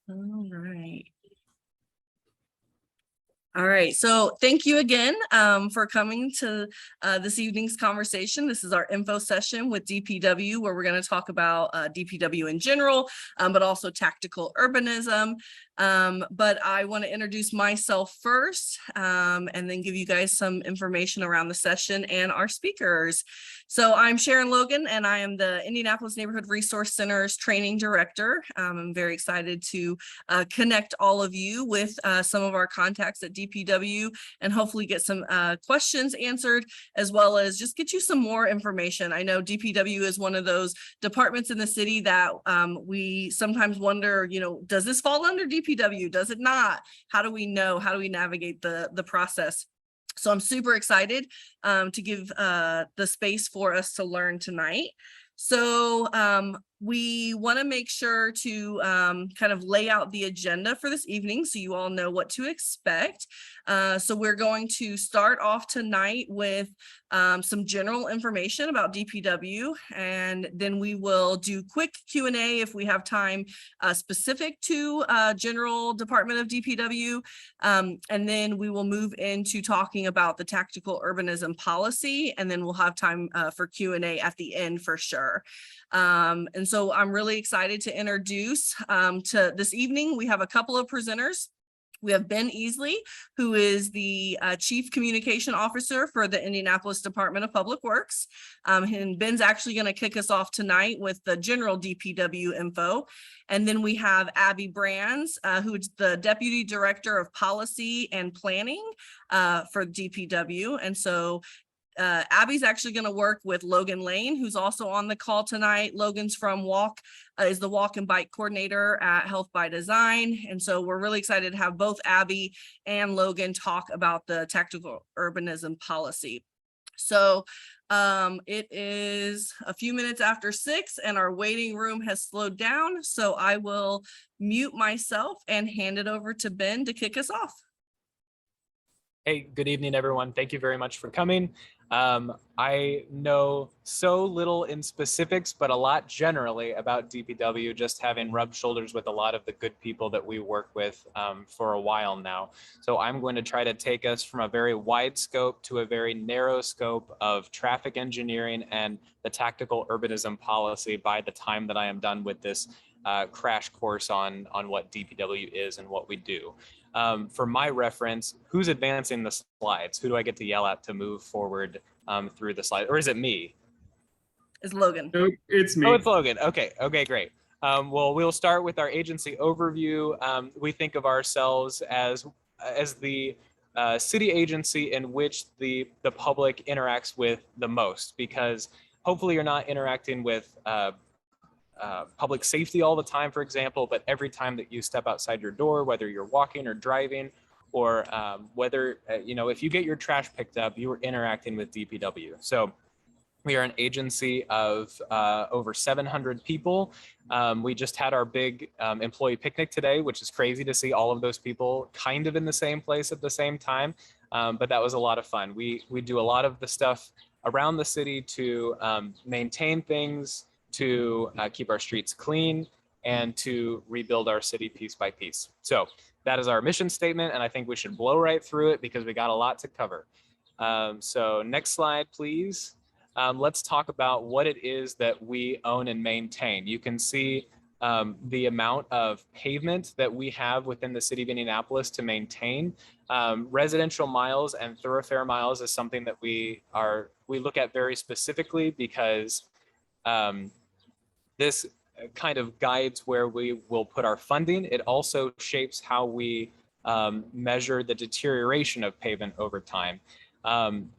All right. All right, so thank you again for coming to this evening's conversation. This is our info session with DPW, where we're going to talk about DPW in general, but also tactical urbanism. But I want to introduce myself first and then give you guys some information around the session and our speakers. So I'm Sharon Logan, and I am the Indianapolis Neighborhood Resource Center's training director. I'm very excited to connect all of you with some of our contacts at DPW and hopefully get some questions answered, as well as just get you some more information. I know DPW is one of those departments in the city that we sometimes wonder, does this fall under DPW? Does it not? How do we know? How do we navigate the process? So I'm super excited to give the space for us to learn tonight. So we want to make sure to kind of lay out the agenda for this evening so you all know what to expect. So we're going to start off tonight with some general information about DPW, and then we will do quick Q&A if we have time specific to general department of DPW. And then we will move into talking about the tactical urbanism policy, and then we'll have time for Q&A at the end for sure. And so I'm really excited to introduce to this evening. We have a couple of presenters. We have Ben Easley, who is the Chief Communication Officer for the Indianapolis Department of Public Works. And Ben's actually going to kick us off tonight with the general DPW info. And then we have Abby Brands, who is the Deputy Director of Policy and Planning for DPW. And so Abby's actually going to work with Logan Lane, who's also on the call tonight. Logan's from is the walk and bike coordinator at Health by Design. And so we're really excited to have both Abby and Logan talk about the tactical urbanism policy. So it is a few minutes after 6 and our waiting room has slowed down. So I will mute myself and hand it over to Ben to kick us off. Hey, good evening, everyone. Thank you very much for coming. I know so little in specifics, but a lot generally about DPW, just having rubbed shoulders with a lot of the good people that we work with for a while now. So I'm going to try to take us from a very wide scope to a very narrow scope of traffic engineering and the tactical urbanism policy by the time that I am done with this crash course on what DPW is and what we do. For my reference, who's advancing the slides? Who do I get to yell at to move forward through the slide? Or is it me? It's Logan. No, it's me. Oh, it's Logan. Okay, great. Well, we'll start with our agency overview. We think of ourselves as the city agency in which the public interacts with the most, because hopefully you're not interacting with public safety all the time, for example, but every time that you step outside your door, whether you're walking or driving, or whether, if you get your trash picked up, you are interacting with DPW. So we are an agency of over 700 people. We just had our big employee picnic today, which is crazy to see all of those people kind of in the same place at the same time. But that was a lot of fun. We do a lot of the stuff around the city to maintain things, to keep our streets clean, and to rebuild our city piece by piece. So that is our mission statement, and I think we should blow right through it because we got a lot to cover. So next slide, please. Let's talk about what it is that we own and maintain. You can see the amount of pavement that we have within the city of Indianapolis to maintain. Residential miles and thoroughfare miles is something that we look at very specifically because this kind of guides where we will put our funding. It also shapes how we measure the deterioration of pavement over time.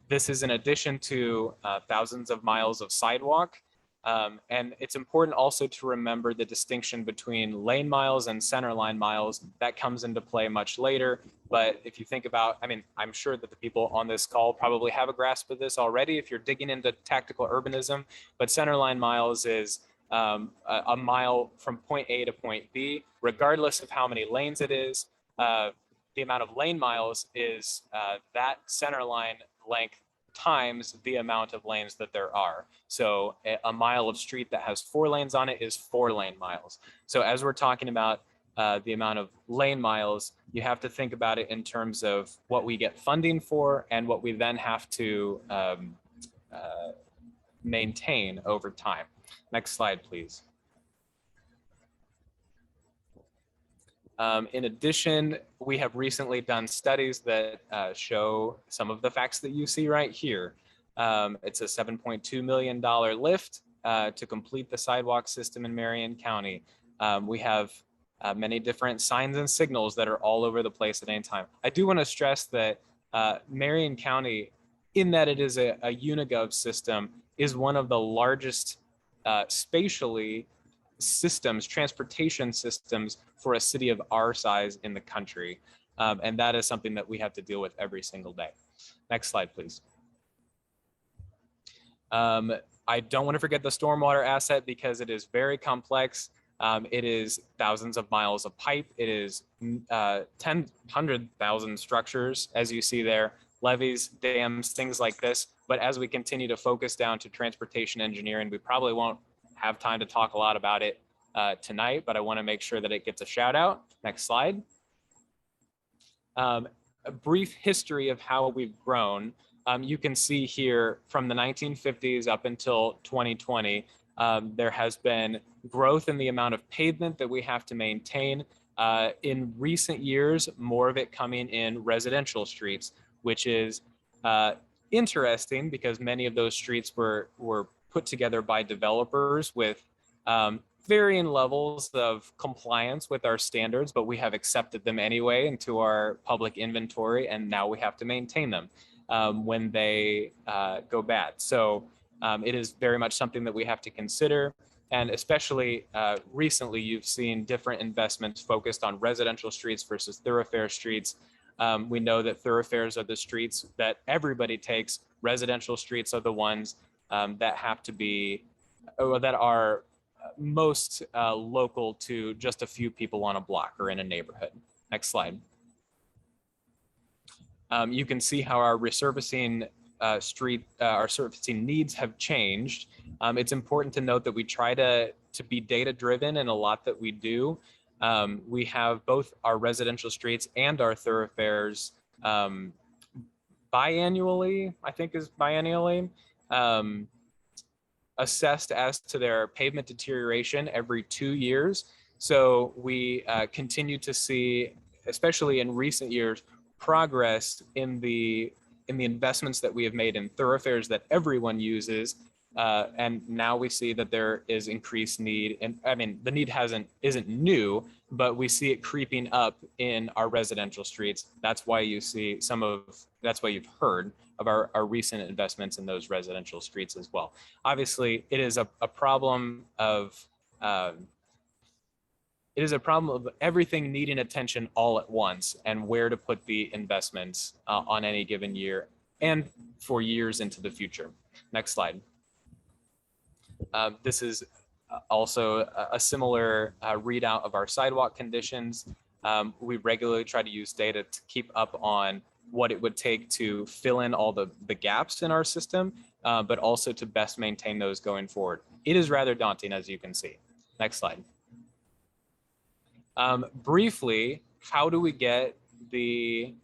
This is in addition to thousands of miles of sidewalk. And it's important also to remember the distinction between lane miles and center line miles. That comes into play much later. But if you think about, I'm sure that the people on this call probably have a grasp of this already if you're digging into tactical urbanism, but center line miles is a mile from point A to point B, regardless of how many lanes it is. The amount of lane miles is that center line length times the amount of lanes that there are. So a mile of street that has 4 lanes on it is 4 lane miles. So as we're talking about the amount of lane miles, you have to think about it in terms of what we get funding for and what we then have to maintain over time. Next slide, please. In addition, we have recently done studies that show some of the facts that you see right here. It's a $7.2 million lift to complete the sidewalk system in Marion County. We have many different signs and signals that are all over the place at any time. I do want to stress that Marion County, in that it is a Unigov system, is one of the largest spatially systems, transportation systems for a city of our size in the country. And that is something that we have to deal with every single day. Next slide, please. I don't want to forget the stormwater asset because it is very complex. It is thousands of miles of pipe. It is 100,000 structures, as you see there, levees, dams, things like this. But as we continue to focus down to transportation engineering, we probably won't have time to talk a lot about it tonight, but I want to make sure that it gets a shout out. Next slide. A brief history of how we've grown. You can see here from the 1950s up until 2020, there has been growth in the amount of pavement that we have to maintain. In recent years, more of it coming in residential streets, which is interesting because many of those streets were put together by developers with varying levels of compliance with our standards, but we have accepted them anyway into our public inventory, and now we have to maintain them when they go bad. So it is very much something that we have to consider. And especially recently, you've seen different investments focused on residential streets versus thoroughfare streets. We know that thoroughfares are the streets that everybody takes. Residential streets are the ones that have to be, or that are most local to just a few people on a block or in a neighborhood. Next slide. You can see how our resurfacing our surfacing needs have changed. It's important to note that we try to be data driven in a lot that we do. We have both our residential streets and our thoroughfares biannually, I think is biannually, assessed as to their pavement deterioration every 2 years. So we continue to see, especially in recent years, progress in the investments that we have made in thoroughfares that everyone uses. And now we see that there is increased need. And I mean, the need isn't new, but we see it creeping up in our residential streets. That's why you see that's why you've heard of our recent investments in those residential streets as well. Obviously, it is a problem of everything needing attention all at once and where to put the investments on any given year and for years into the future. Next slide. This is also a similar readout of our sidewalk conditions. We regularly try to use data to keep up on what it would take to fill in all the gaps in our system, but also to best maintain those going forward. It is rather daunting, as you can see. Next slide. Briefly, how do we get the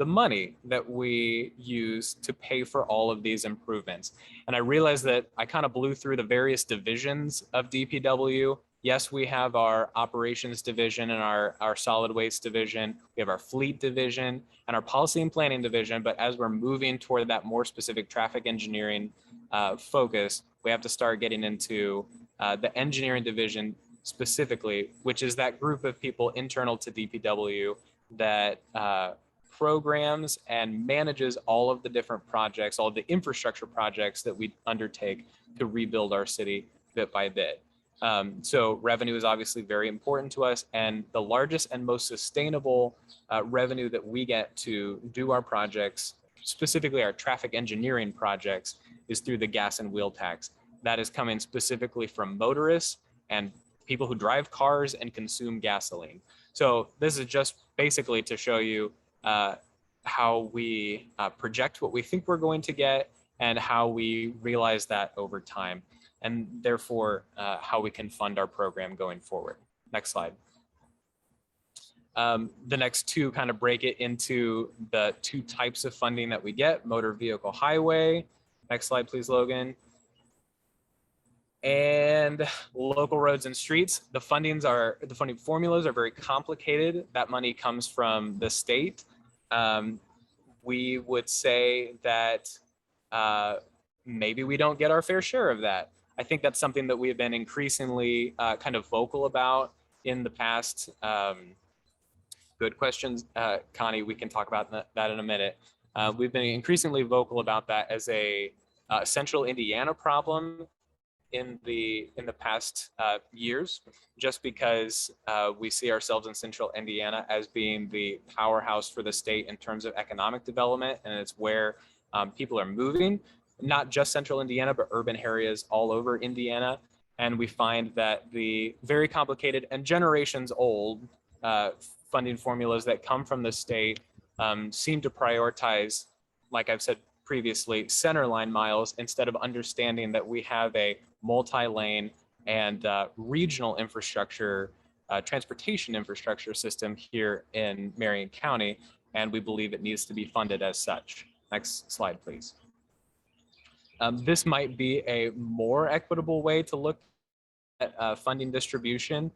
money that we use to pay for all of these improvements? And I realized that I kind of blew through the various divisions of DPW. Yes, we have our operations division and our solid waste division. We have our fleet division and our policy and planning division. But as we're moving toward that more specific traffic engineering focus, we have to start getting into the engineering division specifically, which is that group of people internal to DPW that programs and manages all of the different projects, all of the infrastructure projects that we undertake to rebuild our city bit by bit. So revenue is obviously very important to us, and the largest and most sustainable revenue that we get to do our projects, specifically our traffic engineering projects, is through the gas and wheel tax. That is coming specifically from motorists and people who drive cars and consume gasoline. So this is just basically to show you how we project what we think we're going to get and how we realize that over time, and therefore how we can fund our program going forward. Next slide. The next two kind of break it into the two types of funding that we get: motor vehicle highway. Next slide, please, Logan. And local roads and streets. The funding formulas are very complicated. That money comes from the state. We would say that maybe we don't get our fair share of that. I think that's something that we have been increasingly kind of vocal about in the past. Good questions, Connie. We can talk about that in a minute. We've been increasingly vocal about that as a central Indiana problem in the past years, just because we see ourselves in central Indiana as being the powerhouse for the state in terms of economic development, and it's where people are moving, not just central Indiana, but urban areas all over Indiana. And we find that the very complicated and generations old funding formulas that come from the state seem to prioritize, like I've said previously, centerline miles instead of understanding that we have a multi-lane and regional infrastructure, transportation infrastructure system here in Marion County, and we believe it needs to be funded as such. Next slide, please. This might be a more equitable way to look at funding distribution.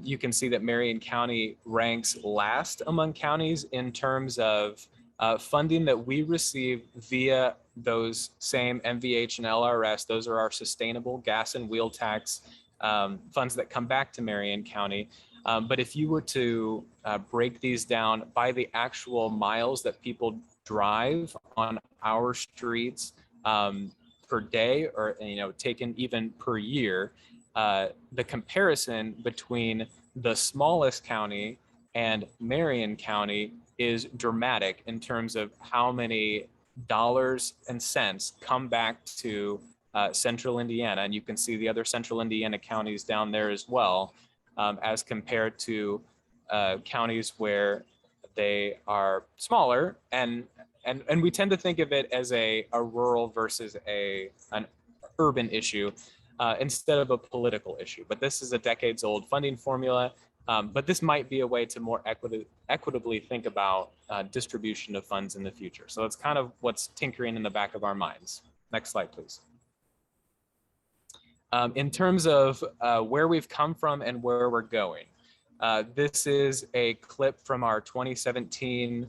You can see that Marion County ranks last among counties in terms of funding that we receive via those same MVH and LRS. Those are our sustainable gas and wheel tax funds that come back to Marion County. But if you were to break these down by the actual miles that people drive on our streets per day, or taken even per year, the comparison between the smallest county and Marion County is dramatic in terms of how many dollars and cents come back to central Indiana. And you can see the other central Indiana counties down there as well, as compared to counties where they are smaller. And we tend to think of it as a rural versus an urban issue instead of a political issue. But this is a decades old funding formula. But this might be a way to more equitably think about distribution of funds in the future. So that's kind of what's tinkering in the back of our minds. Next slide, please. In terms of where we've come from and where we're going, this is a clip from our 2017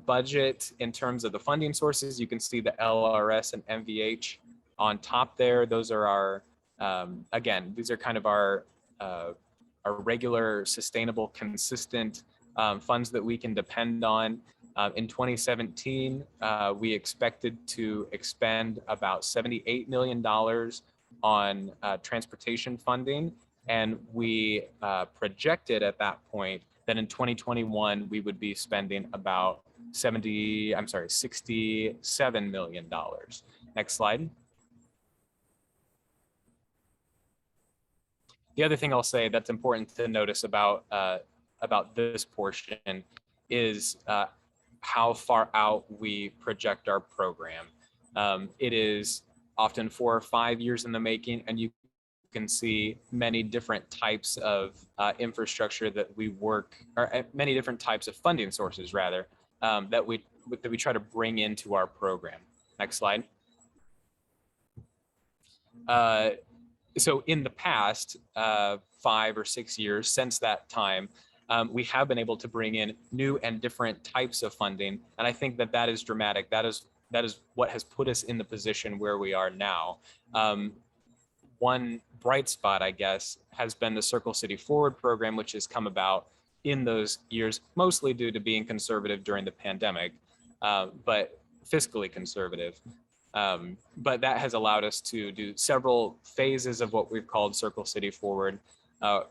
budget in terms of the funding sources. You can see the LRS and MVH on top there. Those are our, again, these are kind of our regular, sustainable, consistent funds that we can depend on. In 2017, we expected to expend about $78 million on transportation funding. And we projected at that point that in 2021, we would be spending about $67 million. Next slide. The other thing I'll say that's important to notice about this portion is how far out we project our program. It is often 4 or 5 years in the making, and you can see many different types of infrastructure that we work, or many different types of funding sources rather, that we try to bring into our program. Next slide. So in the past 5 or 6 years since that time, we have been able to bring in new and different types of funding. And I think that that is dramatic. That is what has put us in the position where we are now. One bright spot, I guess, has been the Circle City Forward program, which has come about in those years, mostly due to being conservative during the pandemic, but fiscally conservative. But that has allowed us to do several phases of what we've called Circle City Forward, or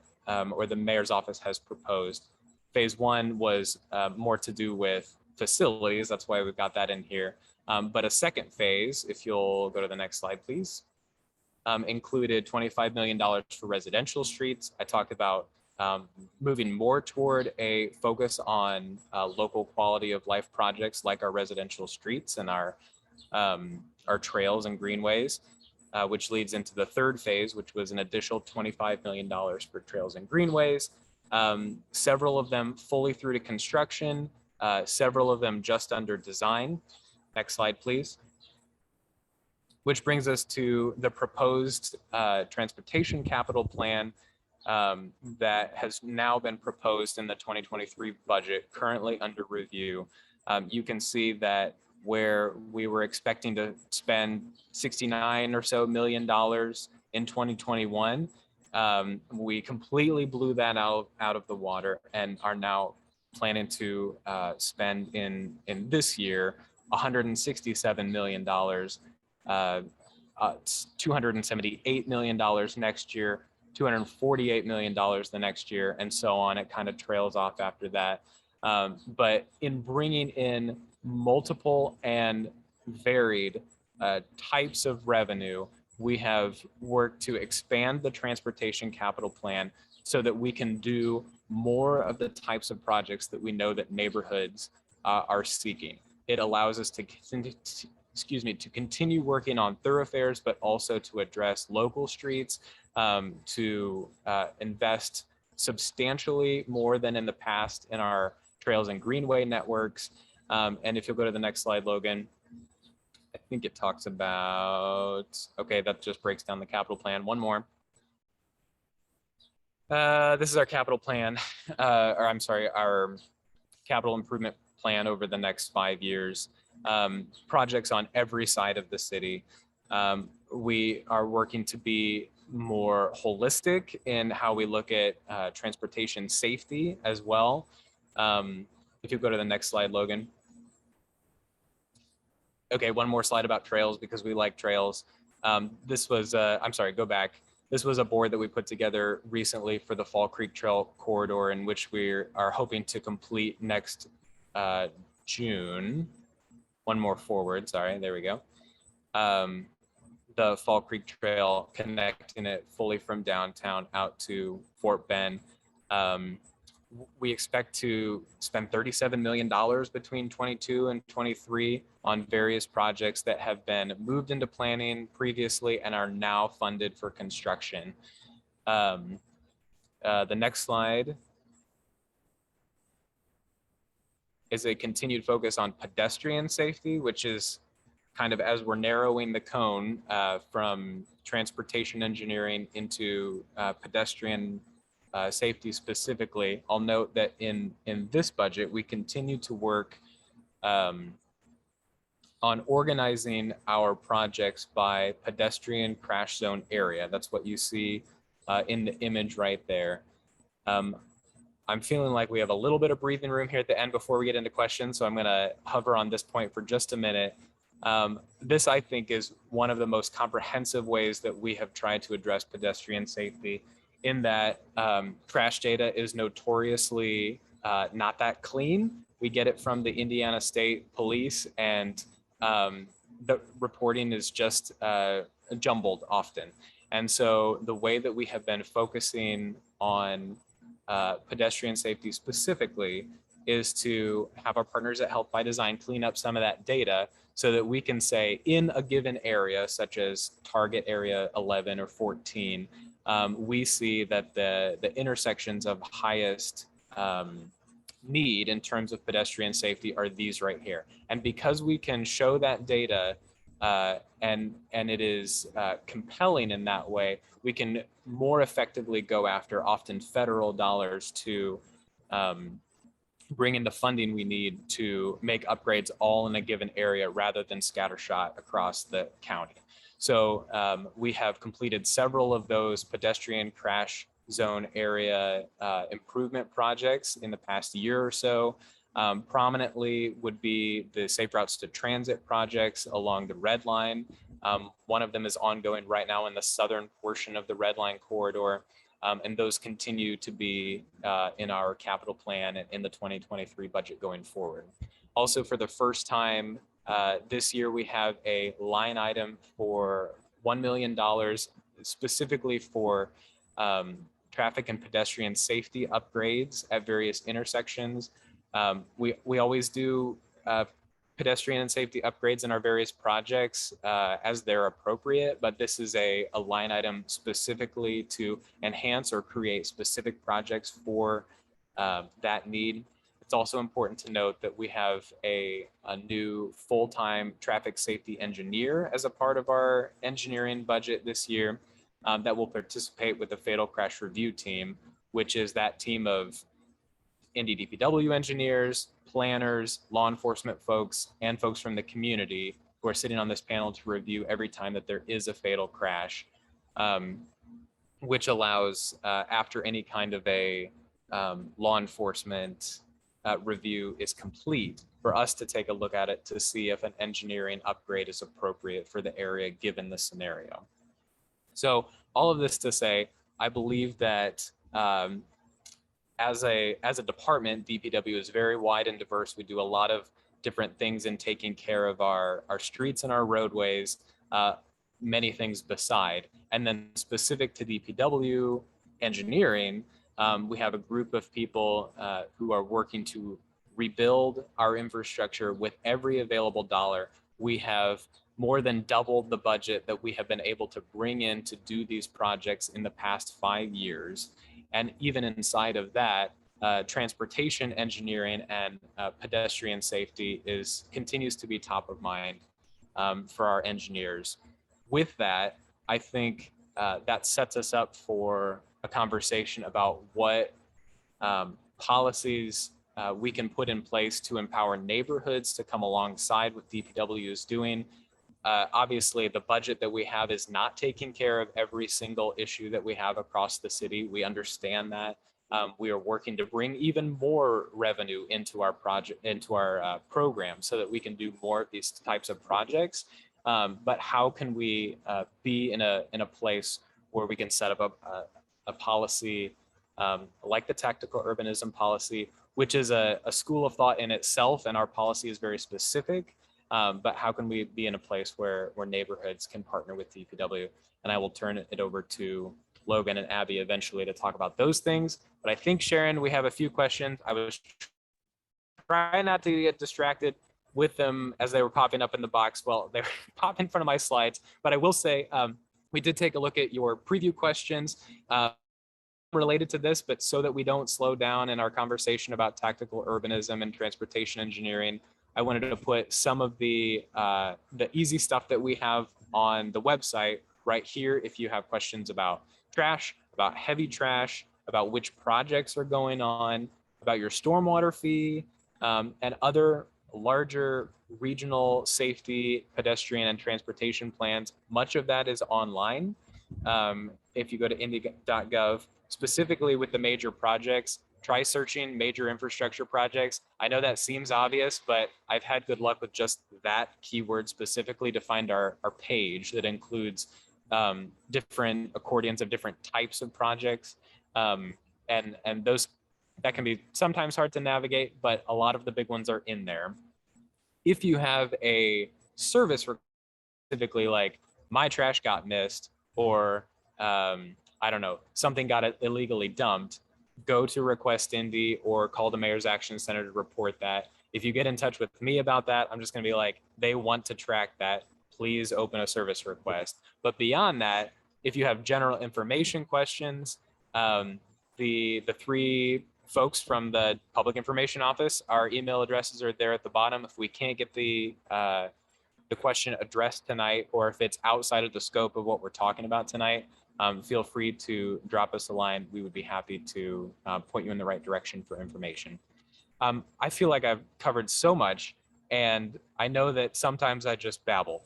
the mayor's office has proposed. Phase 1 was more to do with facilities. That's why we've got that in here. But a second phase, if you'll go to the next slide, please, included $25 million for residential streets. I talked about moving more toward a focus on local quality of life projects like our residential streets and our trails and greenways, which leads into the third phase, which was an additional $25 million for trails and greenways. several of them fully through to construction, several of them just under design. Next slide, please. Which brings us to the proposed transportation capital plan that has now been proposed in the 2023 budget, currently under review. You can see that where we were expecting to spend 69 or so million dollars in 2021, we completely blew that out of the water and are now planning to spend in this year $167 million, $278 million next year, $248 million the next year, and so on. It kind of trails off after that. But in bringing in multiple and varied types of revenue, we have worked to expand the transportation capital plan so that we can do more of the types of projects that we know that neighborhoods are seeking. It allows us to continue working on thoroughfares, but also to address local streets, to invest substantially more than in the past in our trails and greenway networks. And if you'll go to the next slide, Logan, I think it talks about, okay, that just breaks down the capital plan. One more. This is our capital plan, or I'm sorry, our capital improvement plan over the next 5 years. Projects on every side of the city. We are working to be more holistic in how we look at transportation safety as well. If you go to the next slide, Logan. Okay, one more slide about trails because we like trails. This was, I'm sorry, go back. This was a board that we put together recently for the Fall Creek Trail corridor, in which we are hoping to complete next June. One more forward, sorry, there we go. The Fall Creek Trail, connecting it fully from downtown out to Fort Bend. We expect to spend $37 million between 22 and 23 on various projects that have been moved into planning previously and are now funded for construction. The next slide is a continued focus on pedestrian safety, which is kind of as we're narrowing the cone from transportation engineering into pedestrian safety specifically. I'll note that in this budget, we continue to work on organizing our projects by pedestrian crash zone area. That's what you see in the image right there. I'm feeling like we have a little bit of breathing room here at the end before we get into questions, so I'm gonna hover on this point for just a minute. This, I think, is one of the most comprehensive ways that we have tried to address pedestrian safety, in that crash data is notoriously not that clean. We get it from the Indiana State Police, and the reporting is just jumbled often. And so the way that we have been focusing on pedestrian safety specifically is to have our partners at Health by Design clean up some of that data so that we can say in a given area, such as target area 11 or 14, we see that the intersections of highest need in terms of pedestrian safety are these right here. And because we can show that data and it is compelling in that way, we can more effectively go after often federal dollars to bring in the funding we need to make upgrades all in a given area rather than scattershot across the county. So we have completed several of those pedestrian crash zone area improvement projects in the past year or so. Prominently would be the Safe Routes to Transit projects along the Red Line. One of them is ongoing right now in the southern portion of the Red Line corridor. And those continue to be in our capital plan and in the 2023 budget going forward. Also, for the first time this year, we have a line item for $1 million specifically for traffic and pedestrian safety upgrades at various intersections. We always do pedestrian and safety upgrades in our various projects as they're appropriate, but this is a line item specifically to enhance or create specific projects for that need. It's also important to note that we have a new full-time traffic safety engineer as a part of our engineering budget this year that will participate with the Fatal Crash Review Team, which is that team of NDDPW engineers, planners, law enforcement folks, and folks from the community who are sitting on this panel to review every time that there is a fatal crash, which allows after any kind of a law enforcement review is complete for us to take a look at it to see if an engineering upgrade is appropriate for the area given the scenario. So all of this to say, I believe that as a department, DPW is very wide and diverse. We do a lot of different things in taking care of our streets and our roadways, many things beside. And then specific to DPW engineering, we have a group of people who are working to rebuild our infrastructure with every available dollar. We have more than doubled the budget that we have been able to bring in to do these projects in the past 5 years. And even inside of that, transportation engineering and pedestrian safety continues to be top of mind for our engineers. With that, I think that sets us up for a conversation about what policies we can put in place to empower neighborhoods to come alongside what DPW is doing. Obviously, the budget that we have is not taking care of every single issue that we have across the city. We understand that. We are working to bring even more revenue into our program so that we can do more of these types of projects. But how can we be in a place where we can set up a policy like the tactical urbanism policy, which is a school of thought in itself, and our policy is very specific. But how can we be in a place where neighborhoods can partner with DPW? And I will turn it over to Logan and Abby eventually to talk about those things. But I think, Sharon, we have a few questions. I was trying not to get distracted with them as they were popping up in the box. Well, they were popping in front of my slides. But I will say, we did take a look at your preview questions related to this, but so that we don't slow down in our conversation about tactical urbanism and transportation engineering, I wanted to put some of the easy stuff that we have on the website right here. If you have questions about trash, about heavy trash, about which projects are going on, about your stormwater fee, and other larger regional safety, pedestrian, and transportation plans, much of that is online. If you go to indy.gov, specifically with the major projects, try searching major infrastructure projects. I know that seems obvious, but I've had good luck with just that keyword specifically to find our page that includes different accordions of different types of projects. And those, that can be sometimes hard to navigate, but a lot of the big ones are in there. If you have a service specifically like my trash got missed, or I don't know, something got illegally dumped, go to Request Indy or call the Mayor's Action Center to report that. If you get in touch with me about that, I'm just going to be like, they want to track that. Please open a service request. But beyond that, if you have general information questions, the three folks from the Public Information Office, our email addresses are there at the bottom. If we can't get the question addressed tonight, or if it's outside of the scope of what we're talking about tonight, feel free to drop us a line. We would be happy to point you in the right direction for information. I feel like I've covered so much, and I know that sometimes I just babble.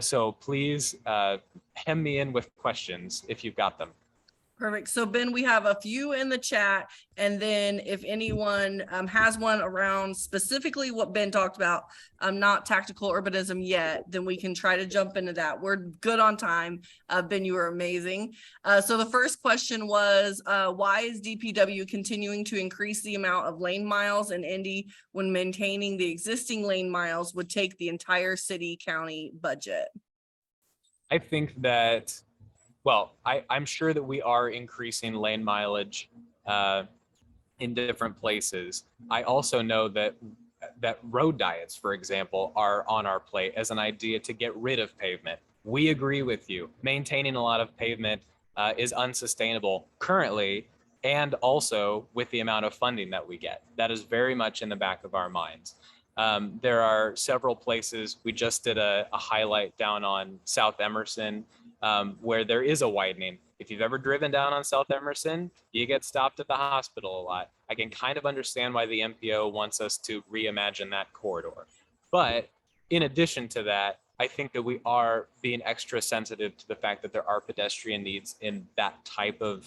So please hem me in with questions if you've got them. Perfect. So Ben, we have a few in the chat, and then if anyone has one around specifically what Ben talked about, not tactical urbanism yet, then we can try to jump into that. We're good on time. Ben, you were amazing. So the first question was, why is DPW continuing to increase the amount of lane miles in Indy when maintaining the existing lane miles would take the entire city county budget? I think that, well, I'm sure that we are increasing lane mileage in different places. I also know that that road diets, for example, are on our plate as an idea to get rid of pavement. We agree with you. Maintaining a lot of pavement is unsustainable currently, and also with the amount of funding that we get. That is very much in the back of our minds. There are several places. We just did a highlight down on South Emerson where there is a widening. If you've ever driven down on South Emerson, you get stopped at the hospital a lot. I can kind of understand why the MPO wants us to reimagine that corridor. But in addition to that, I think that we are being extra sensitive to the fact that there are pedestrian needs in that type of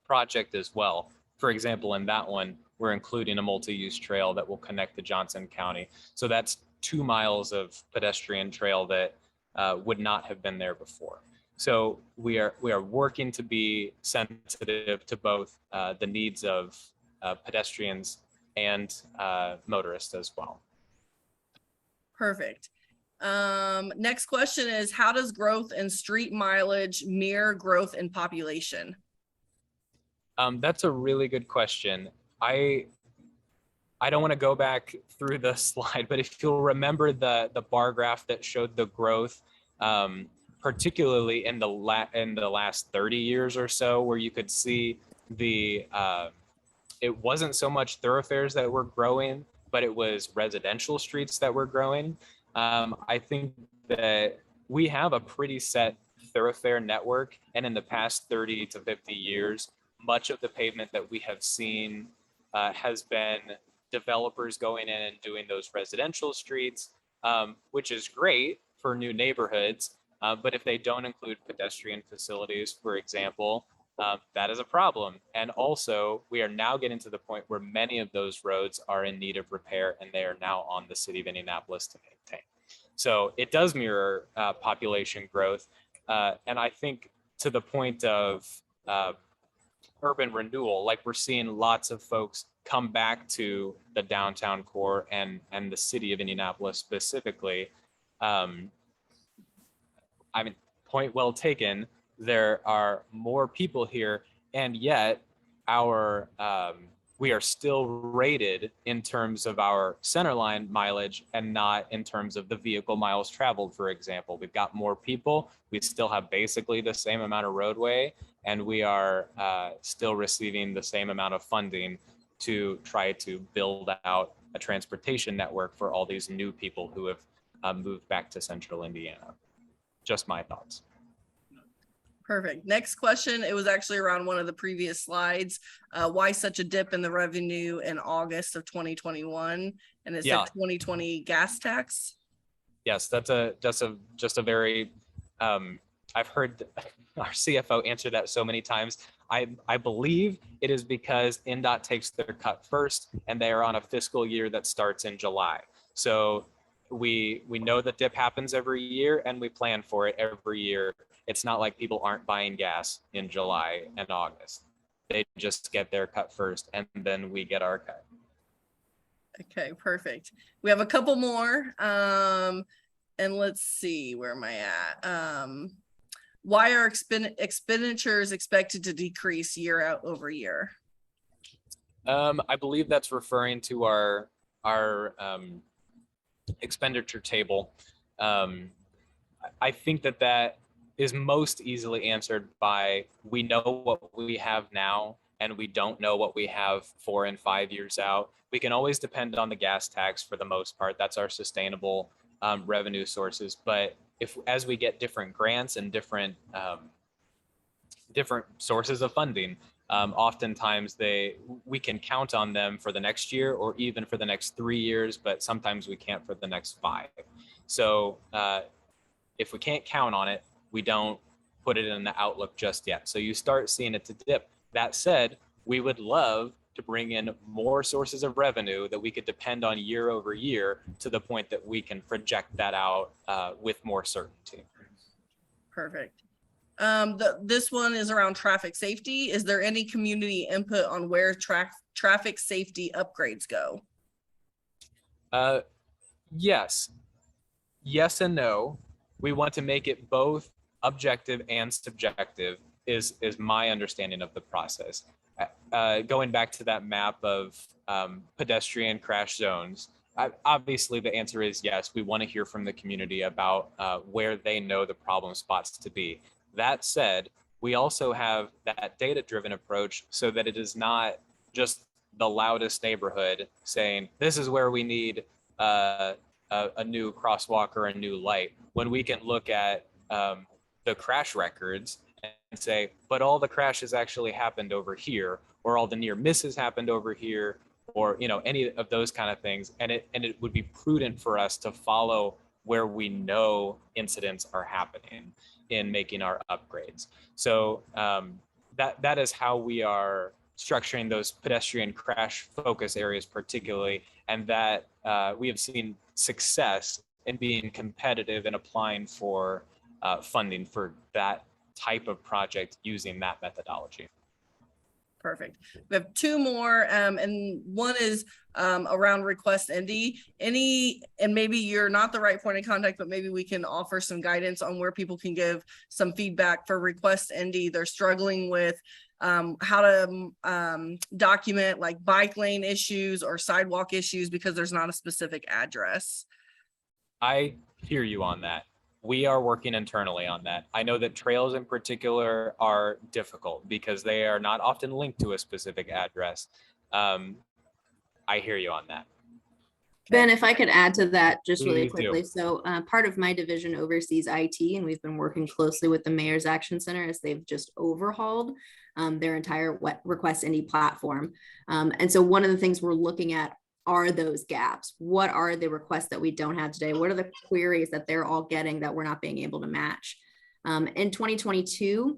project as well. For example, in that one, we're including a multi-use trail that will connect to Johnson County. So that's 2 miles of pedestrian trail that would not have been there before. So we are working to be sensitive to both the needs of pedestrians and motorists as well. Perfect. Next question is, how does growth in street mileage mirror growth in population? That's a really good question. I don't want to go back through the slide, but if you'll remember the bar graph that showed the growth, particularly in the last 30 years or so, where you could see it wasn't so much thoroughfares that were growing, but it was residential streets that were growing. I think that we have a pretty set thoroughfare network, and in the past 30 to 50 years, much of the pavement that we have seen has been developers going in and doing those residential streets, which is great for new neighborhoods. But if they don't include pedestrian facilities, for example, that is a problem. And also, we are now getting to the point where many of those roads are in need of repair, and they are now on the city of Indianapolis to maintain. So it does mirror population growth. And I think to the point of urban renewal, like we're seeing lots of folks come back to the downtown core and the city of Indianapolis specifically. I mean, point well taken. There are more people here, and yet our we are still rated in terms of our centerline mileage and not in terms of the vehicle miles traveled, for example. We've got more people. We still have basically the same amount of roadway, and we are still receiving the same amount of funding to try to build out a transportation network for all these new people who have moved back to central Indiana. Just my thoughts. Perfect. Next question. It was actually around one of the previous slides. Why such a dip in the revenue in August of 2021? And it said 2020 gas tax. Yes, that's just a very, I've heard our CFO answer that so many times. I believe it is because NDOT takes their cut first, and they are on a fiscal year that starts in July. So we know that dip happens every year, and we plan for it every year. It's not like people aren't buying gas in July and August. They just get their cut first, and then we get our cut. Okay, perfect. We have a couple more. And let's see, where am I at? Why are expenditures expected to decrease year over year? I believe that's referring to our expenditure table. I think that is most easily answered by, we know what we have now and we don't know what we have 4 and 5 years out. We can always depend on the gas tax for the most part. That's our sustainable revenue sources. But as we get different grants and different sources of funding, oftentimes we can count on them for the next year or even for the next 3 years, but sometimes we can't for the next 5. So if we can't count on it, we don't put it in the outlook just yet. So you start seeing it to dip. That said, we would love to bring in more sources of revenue that we could depend on year over year to the point that we can project that out with more certainty. Perfect. This one is around traffic safety. Is there any community input on where traffic safety upgrades go? Yes and no. We want to make it both objective and subjective is my understanding of the process. going back to that map of pedestrian crash zones, obviously the answer is yes. We want to hear from the community about where they know the problem spots to be. That said, we also have that data-driven approach so that it is not just the loudest neighborhood saying, this is where we need a new crosswalk or a new light, when we can look at the crash records and say, but all the crashes actually happened over here, or all the near misses happened over here, or any of those kind of things. And it would be prudent for us to follow where we know incidents are happening in making our upgrades. So that is how we are structuring those pedestrian crash focus areas particularly, and that we have seen success in being competitive and applying for funding for that type of project using that methodology. Perfect. We have two more, and one is around request ND. And maybe you're not the right point of contact, but maybe we can offer some guidance on where people can give some feedback for request ND. They're struggling with how to document like bike lane issues or sidewalk issues because there's not a specific address. I hear you on that. We are working internally on that. I know that trails in particular are difficult because they are not often linked to a specific address. I hear you on that. Ben, if I could add to that just really Please do. quickly. So part of my division oversees IT, and we've been working closely with the Mayor's Action Center as they've just overhauled their entire request ND platform. And so one of the things we're looking at are those gaps. What are the requests that we don't have today? What are the queries that they're all getting that we're not being able to match? In 2022,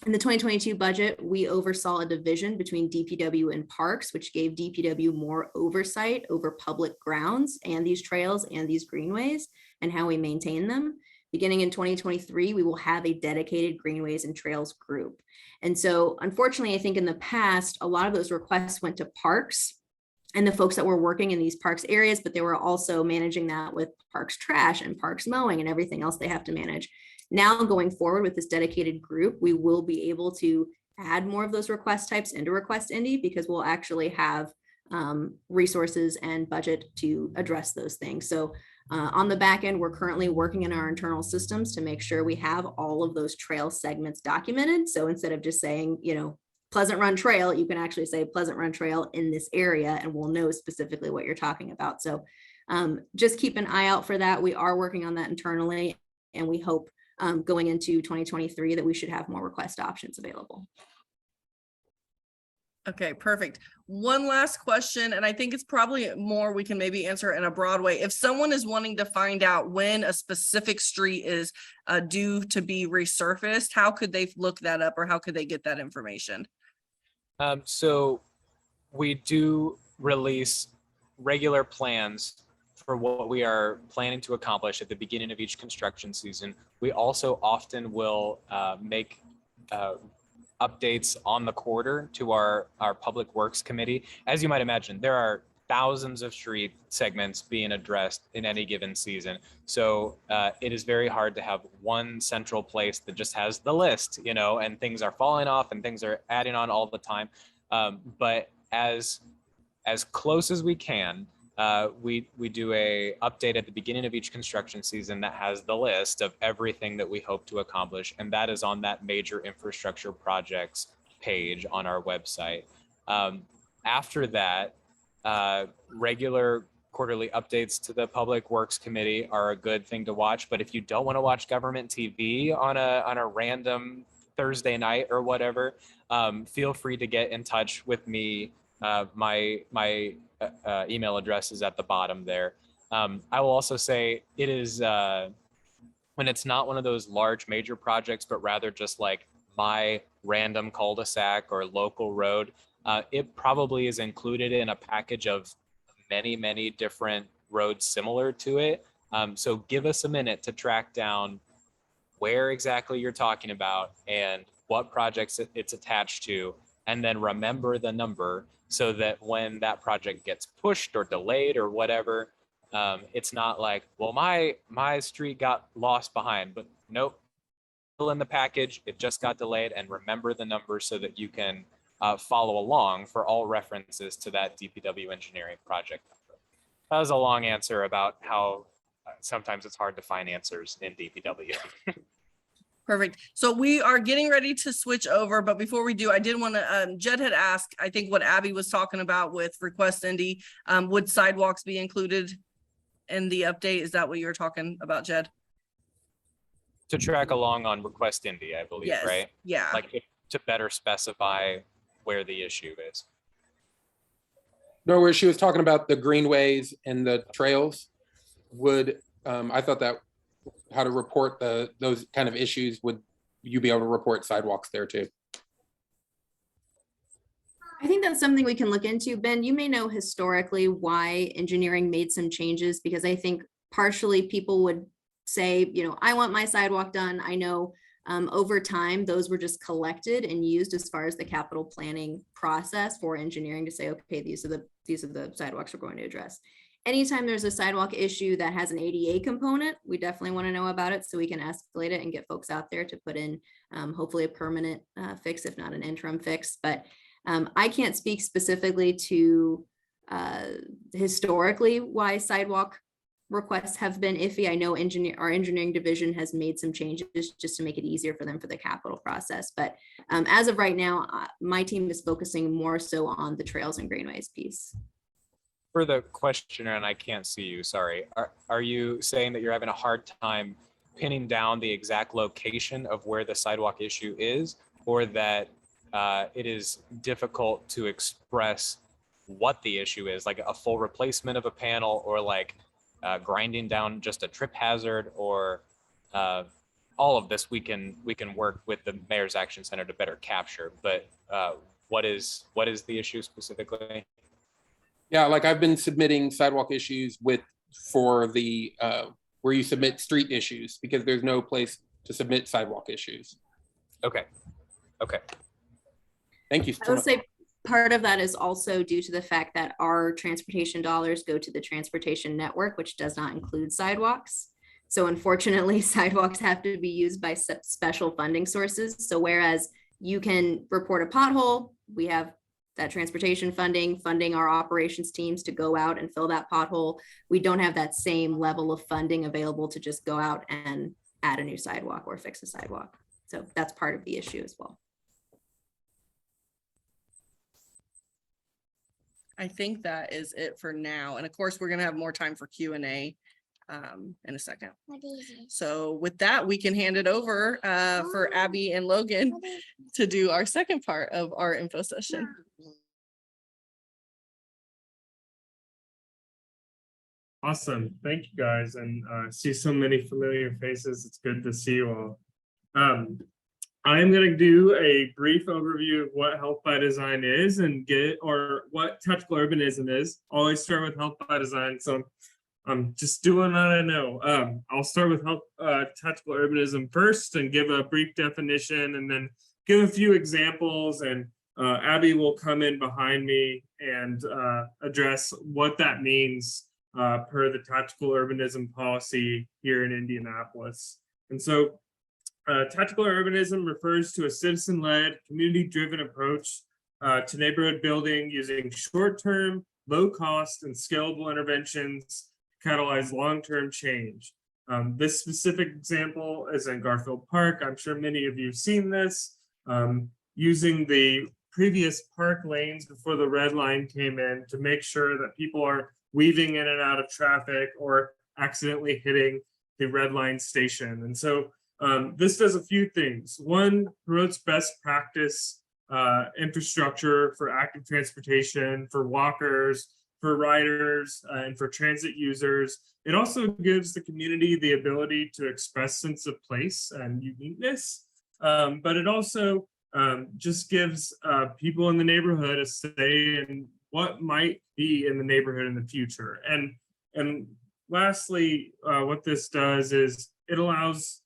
in the 2022 budget, we oversaw a division between DPW and parks, which gave DPW more oversight over public grounds and these trails and these greenways and how we maintain them. Beginning in 2023, we will have a dedicated greenways and trails group. And so unfortunately, I think in the past, a lot of those requests went to parks and the folks that were working in these parks areas, but they were also managing that with parks trash and parks mowing and everything else they have to manage. Now going forward with this dedicated group, we will be able to add more of those request types into request ND because we'll actually have resources and budget to address those things. So on the back end, we're currently working in our internal systems to make sure we have all of those trail segments documented. So instead of just saying, Pleasant Run Trail, you can actually say Pleasant Run Trail in this area and we'll know specifically what you're talking about. So just keep an eye out for that. We are working on that internally, and we hope going into 2023 that we should have more request options available. Okay, perfect. One last question, and I think it's probably more we can maybe answer in a broad way. If someone is wanting to find out when a specific street is due to be resurfaced, how could they look that up or how could they get that information? So we do release regular plans for what we are planning to accomplish at the beginning of each construction season. We also often will make updates on the quarter to our Public Works Committee. As you might imagine, there are thousands of street segments being addressed in any given season. So it is very hard to have one central place that just has the list, and things are falling off and things are adding on all the time. But as close as we can, we do a update at the beginning of each construction season that has the list of everything that we hope to accomplish. And that is on that major infrastructure projects page on our website. After that, regular quarterly updates to the Public Works Committee are a good thing to watch. But if you don't want to watch government TV on a random Thursday night or whatever, feel free to get in touch with me. My email address is at the bottom there. I will also say it is when it's not one of those large major projects, but rather just like my random cul-de-sac or local road, it probably is included in a package of many different roads similar to it. So give us a minute to track down where exactly you're talking about and what projects it's attached to, and then remember the number so that when that project gets pushed or delayed or whatever, it's not like, well, my street got lost behind, but nope, still in the package, it just got delayed, and remember the number so that you can follow along for all references to that DPW engineering project. That was a long answer about how sometimes it's hard to find answers in DPW. Perfect. So we are getting ready to switch over, but before we do, I did want to, Jed had asked, I think what Abby was talking about with Request Indy, would sidewalks be included in the update? Is that what you were talking about, Jed? To track along on Request Indy, I believe, Yes. right? Yeah. Like to better specify where the issue is. No, where she was talking about the greenways and the trails, would, I thought that how to report those kind of issues, would you be able to report sidewalks there too? I think that's something we can look into. Ben, you may know historically why engineering made some changes, because I think partially people would say, you know, I want my sidewalk done. I know over time, those were just collected and used as far as the capital planning process for engineering to say, okay, these are the sidewalks we're going to address. Anytime there's a sidewalk issue that has an ADA component, we definitely want to know about it so we can escalate it and get folks out there to put in hopefully a permanent fix, if not an interim fix. But I can't speak specifically to historically why sidewalk requests have been iffy. I know our engineering division has made some changes just to make it easier for them for the capital process. But as of right now, my team is focusing more so on the trails and greenways piece. For the questioner, and I can't see you, sorry. Are you saying that you're having a hard time pinning down the exact location of where the sidewalk issue is, or that it is difficult to express what the issue is, like a full replacement of a panel, or like grinding down just a trip hazard, or all of this we can work with the Mayor's Action Center to better capture. But what is the issue specifically? Yeah, like I've been submitting sidewalk issues for the where you submit street issues, because there's no place to submit sidewalk issues. Okay. Thank you. I would say part of that is also due to the fact that our transportation dollars go to the transportation network, which does not include sidewalks. So unfortunately, sidewalks have to be used by special funding sources. So whereas you can report a pothole, we have that transportation funding our operations teams to go out and fill that pothole. We don't have that same level of funding available to just go out and add a new sidewalk or fix a sidewalk. So that's part of the issue as well. I think that is it for now. And of course, we're going to have more time for Q&A in a second. So with that, we can hand it over for Abby and Logan to do our second part of our info session. Awesome. Thank you guys. And see so many familiar faces. It's good to see you all. I'm going to do a brief overview of what Health by Design is and what technical urbanism is. Always start with Health by Design. So I'm just doing what I know. I'll start with technical urbanism first and give a brief definition, and then give a few examples, and Abby will come in behind me and address what that means per the tactical urbanism policy here in Indianapolis. And so tactical urbanism refers to a citizen-led, community-driven approach to neighborhood building using short-term, low-cost, and scalable interventions to catalyze long-term change. This specific example is in Garfield Park. I'm sure many of you have seen this, using the previous park lanes before the red line came in to make sure that people are weaving in and out of traffic or accidentally hitting the red line station. And so this does a few things. One, promotes best practice infrastructure for active transportation, for walkers, for riders, and for transit users. It also gives the community the ability to express sense of place and uniqueness, but it also just gives people in the neighborhood a say in what might be in the neighborhood in the future. And lastly, what this does is it allows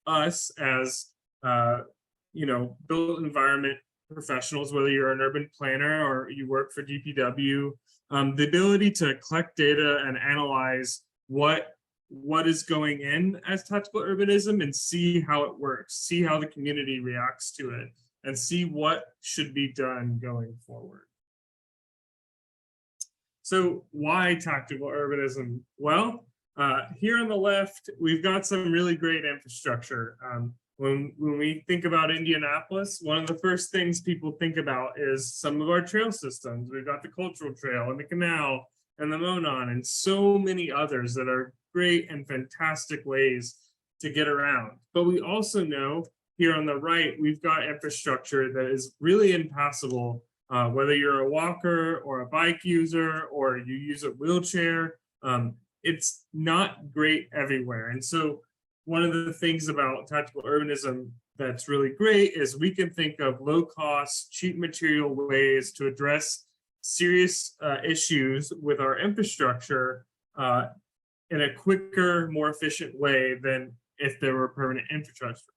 us as built environment professionals, whether you're an urban planner or you work for DPW, the ability to collect data and analyze what is going in as tactical urbanism and see how it works, see how the community reacts to it. and see what should be done going forward. So why tactical urbanism? Well, here on the left, we've got some really great infrastructure. When we think about Indianapolis, one of the first things people think about is some of our trail systems. We've got the Cultural Trail and the Canal and the Monon and so many others that are great and fantastic ways to get around. But we also know here on the right, we've got infrastructure that is really impassable, whether you're a walker or a bike user or you use a wheelchair. It's not great everywhere. And so one of the things about tactical urbanism that's really great is we can think of low cost, cheap material ways to address serious issues with our infrastructure in a quicker, more efficient way than if there were permanent infrastructure.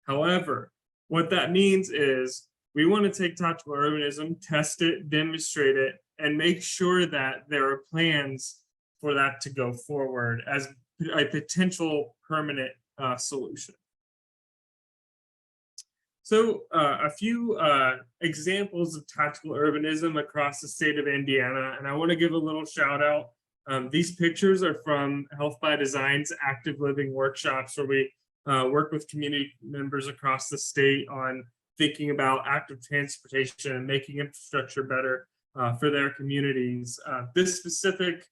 However, what that means is we want to take tactical urbanism, test it, demonstrate it, and make sure that there are plans for that to go forward as a potential permanent solution. So a few examples of tactical urbanism across the state of Indiana, and I want to give a little shout out. These pictures are from Health by Design's active living workshops, where we work with community members across the state on thinking about active transportation and making infrastructure better for their communities. This specific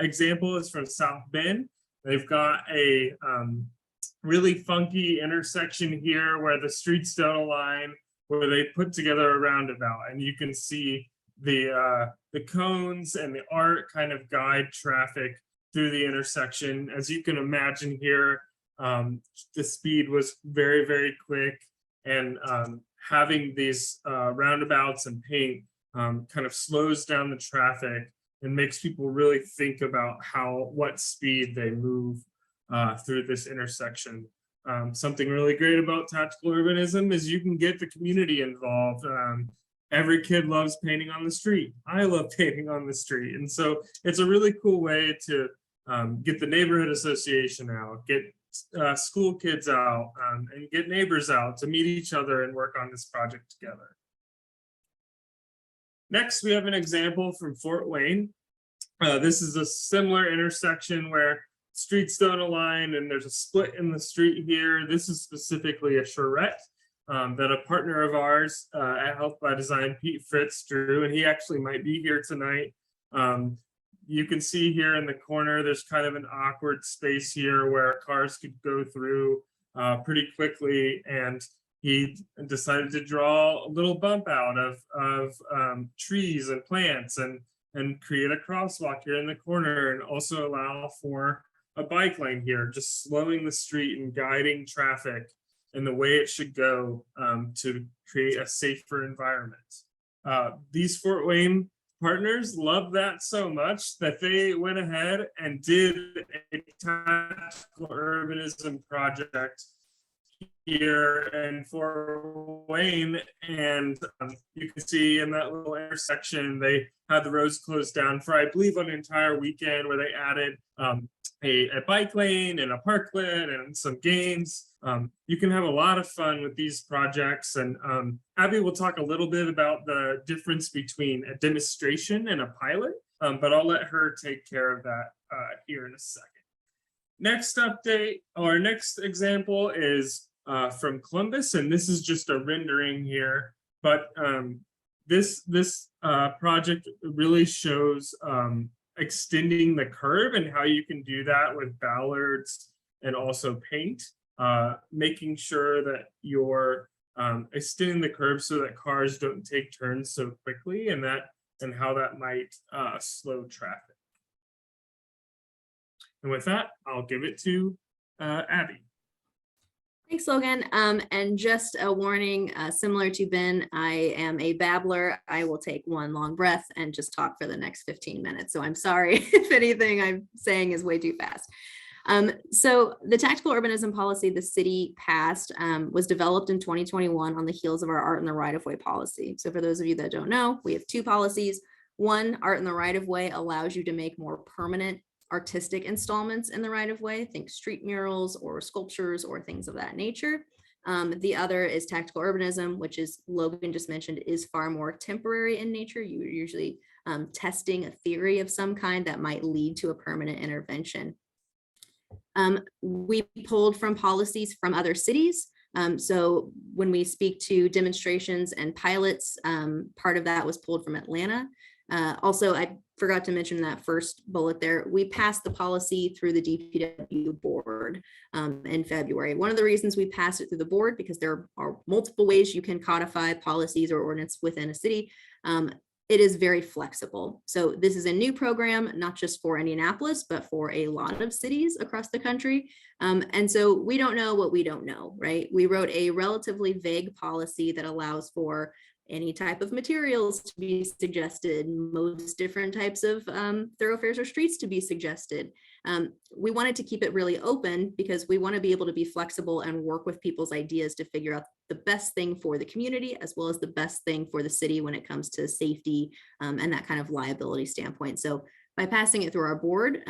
example is from South Bend. They've got a really funky intersection here where the streets don't align, where they put together a roundabout, and you can see the cones and the art kind of guide traffic through the intersection. As you can imagine here, the speed was very, very quick, and having these roundabouts and paint kind of slows down the traffic and makes people really think about what speed they move through this intersection. Something really great about tactical urbanism is you can get the community involved. Every kid loves painting on the street. I love painting on the street. And so it's a really cool way to get the neighborhood association out, get school kids out, and get neighbors out to meet each other and work on this project together. Next, we have an example from Fort Wayne. This is a similar intersection where streets don't align and there's a split in the street here. This is specifically a charrette that a partner of ours at Health by Design, Pete Fritz, drew, and he actually might be here tonight. You can see here in the corner, there's kind of an awkward space here where cars could go through pretty quickly, and he decided to draw a little bump out of trees and plants and create a crosswalk here in the corner, and also allow for a bike lane here, just slowing the street and guiding traffic in the way it should go to create a safer environment. These Fort Wayne partners love that so much that they went ahead and did a tactical urbanism project here in Fort Wayne, and you can see in that little intersection they had the roads closed down for, I believe, an entire weekend, where they added a bike lane and a parklet and some games. You can have a lot of fun with these projects, and Abby will talk a little bit about the difference between a demonstration and a pilot, but I'll let her take care of that here in a second. Next update, or next example, is from Columbus, and this is just a rendering here, but this project really shows extending the curb and how you can do that with ballards and also paint, making sure that you're extending the curb so that cars don't take turns so quickly, and how that might slow traffic. And with that, I'll give it to Abby. Thanks, Logan. And just a warning, similar to Ben, I am a babbler. I will take one long breath and just talk for the next 15 minutes. So I'm sorry if anything I'm saying is way too fast. So the tactical urbanism policy the city passed was developed in 2021 on the heels of our art in the right-of-way policy. So for those of you that don't know, we have two policies. One, art in the right-of-way allows you to make more permanent artistic installments in the right-of-way, think street murals or sculptures or things of that nature. The other is tactical urbanism, which is Logan just mentioned, is far more temporary in nature. You're usually testing a theory of some kind that might lead to a permanent intervention. We pulled from policies from other cities. So when we speak to demonstrations and pilots, part of that was pulled from Atlanta. Also, I forgot to mention that first bullet there. We passed the policy through the DPW board in February. One of the reasons we passed it through the board, because there are multiple ways you can codify policies or ordinance within a city. It is very flexible. So this is a new program, not just for Indianapolis, but for a lot of cities across the country. And so we don't know what we don't know, right? We wrote a relatively vague policy that allows for any type of materials to be suggested, most different types of thoroughfares or streets to be suggested. We wanted to keep it really open because we want to be able to be flexible and work with people's ideas to figure out the best thing for the community, as well as the best thing for the city when it comes to safety and that kind of liability standpoint. So by passing it through our board,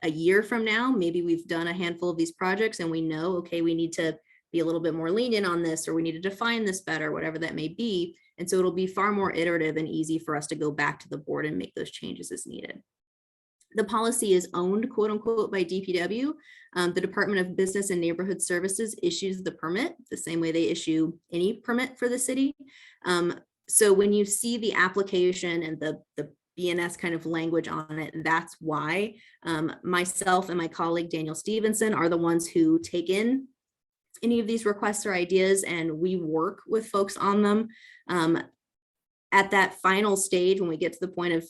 a year from now, maybe we've done a handful of these projects and we know, okay, we need to be a little bit more lenient on this, or we need to define this better, whatever that may be. And so it'll be far more iterative and easy for us to go back to the board and make those changes as needed. The policy is owned, quote unquote, by DPW. The Department of Business and Neighborhood Services issues the permit the same way they issue any permit for the city. So when you see the application and the BNS kind of language on it, that's why myself and my colleague Daniel Stevenson are the ones who take in any of these requests or ideas, and we work with folks on them. At that final stage, when we get to the point of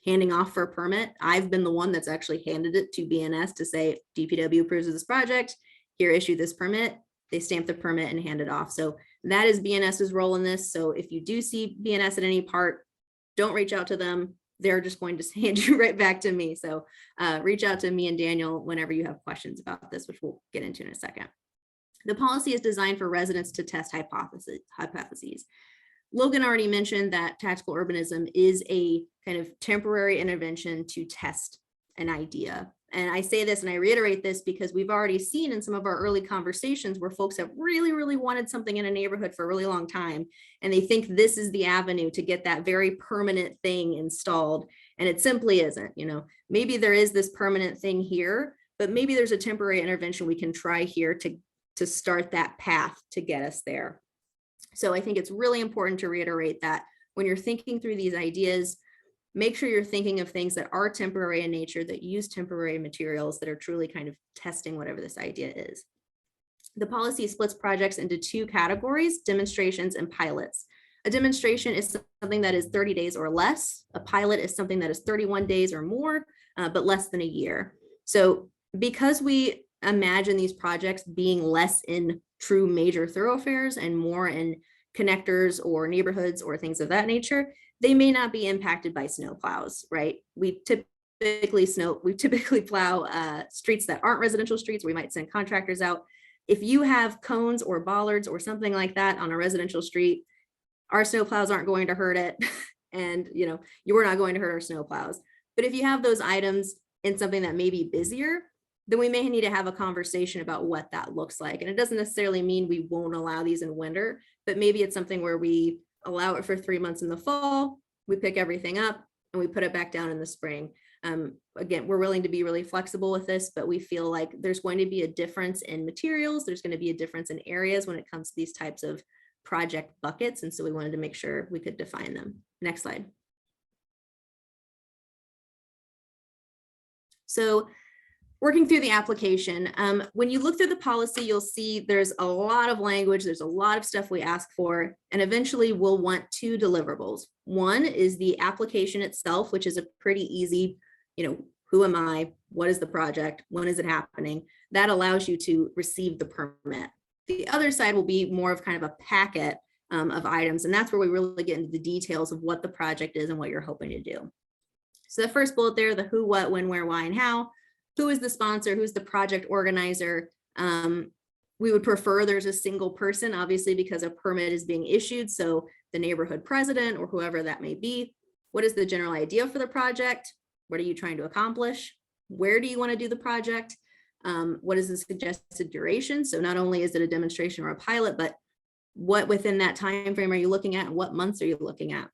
handing off for a permit, I've been the one that's actually handed it to BNS to say, DPW approves of this project, here, issue this permit. They stamp the permit and hand it off. So that is BNS's role in this. So if you do see BNS at any part, don't reach out to them. They're just going to hand you right back to me. So reach out to me and Daniel whenever you have questions about this, which we'll get into in a second. The policy is designed for residents to test hypotheses. Logan already mentioned that tactical urbanism is a kind of temporary intervention to test an idea. And I say this and I reiterate this because we've already seen in some of our early conversations where folks have really, really wanted something in a neighborhood for a really long time. And they think this is the avenue to get that very permanent thing installed. And it simply isn't. You know, maybe there is this permanent thing here, but maybe there's a temporary intervention we can try here to start that path to get us there. So I think it's really important to reiterate that when you're thinking through these ideas, make sure you're thinking of things that are temporary in nature, that use temporary materials, that are truly kind of testing whatever this idea is. The policy splits projects into two categories, demonstrations and pilots. A demonstration is something that is 30 days or less. A pilot is something that is 31 days or more, but less than a year. So because we imagine these projects being less in true major thoroughfares and more in connectors or neighborhoods or things of that nature, they may not be impacted by snow plows, right? We typically plow streets that aren't residential streets. We might send contractors out. If you have cones or bollards or something like that on a residential street, our snow plows aren't going to hurt it. And you're not going to hurt our snow plows. But if you have those items in something that may be busier, then we may need to have a conversation about what that looks like. And it doesn't necessarily mean we won't allow these in winter, but maybe it's something where we allow it for 3 months in the fall, we pick everything up and we put it back down in the spring. Again, we're willing to be really flexible with this, but we feel like there's going to be a difference in materials. There's going to be a difference in areas when it comes to these types of project buckets. And so we wanted to make sure we could define them. Next slide. So working through the application, when you look through the policy, you'll see there's a lot of language, there's a lot of stuff we ask for, and eventually we'll want two deliverables. One is the application itself, which is a pretty easy, who am I? What is the project? When is it happening? That allows you to receive the permit. The other side will be more of kind of a packet of items, and that's where we really get into the details of what the project is and what you're hoping to do. So the first bullet there, the who, what, when, where, why, and how. Who is the sponsor? Who's the project organizer? We would prefer there's a single person, obviously, because a permit is being issued. So the neighborhood president or whoever that may be. What is the general idea for the project? What are you trying to accomplish? Where do you want to do the project? What is the suggested duration? So not only is it a demonstration or a pilot, but what within that time frame are you looking at, and what months are you looking at?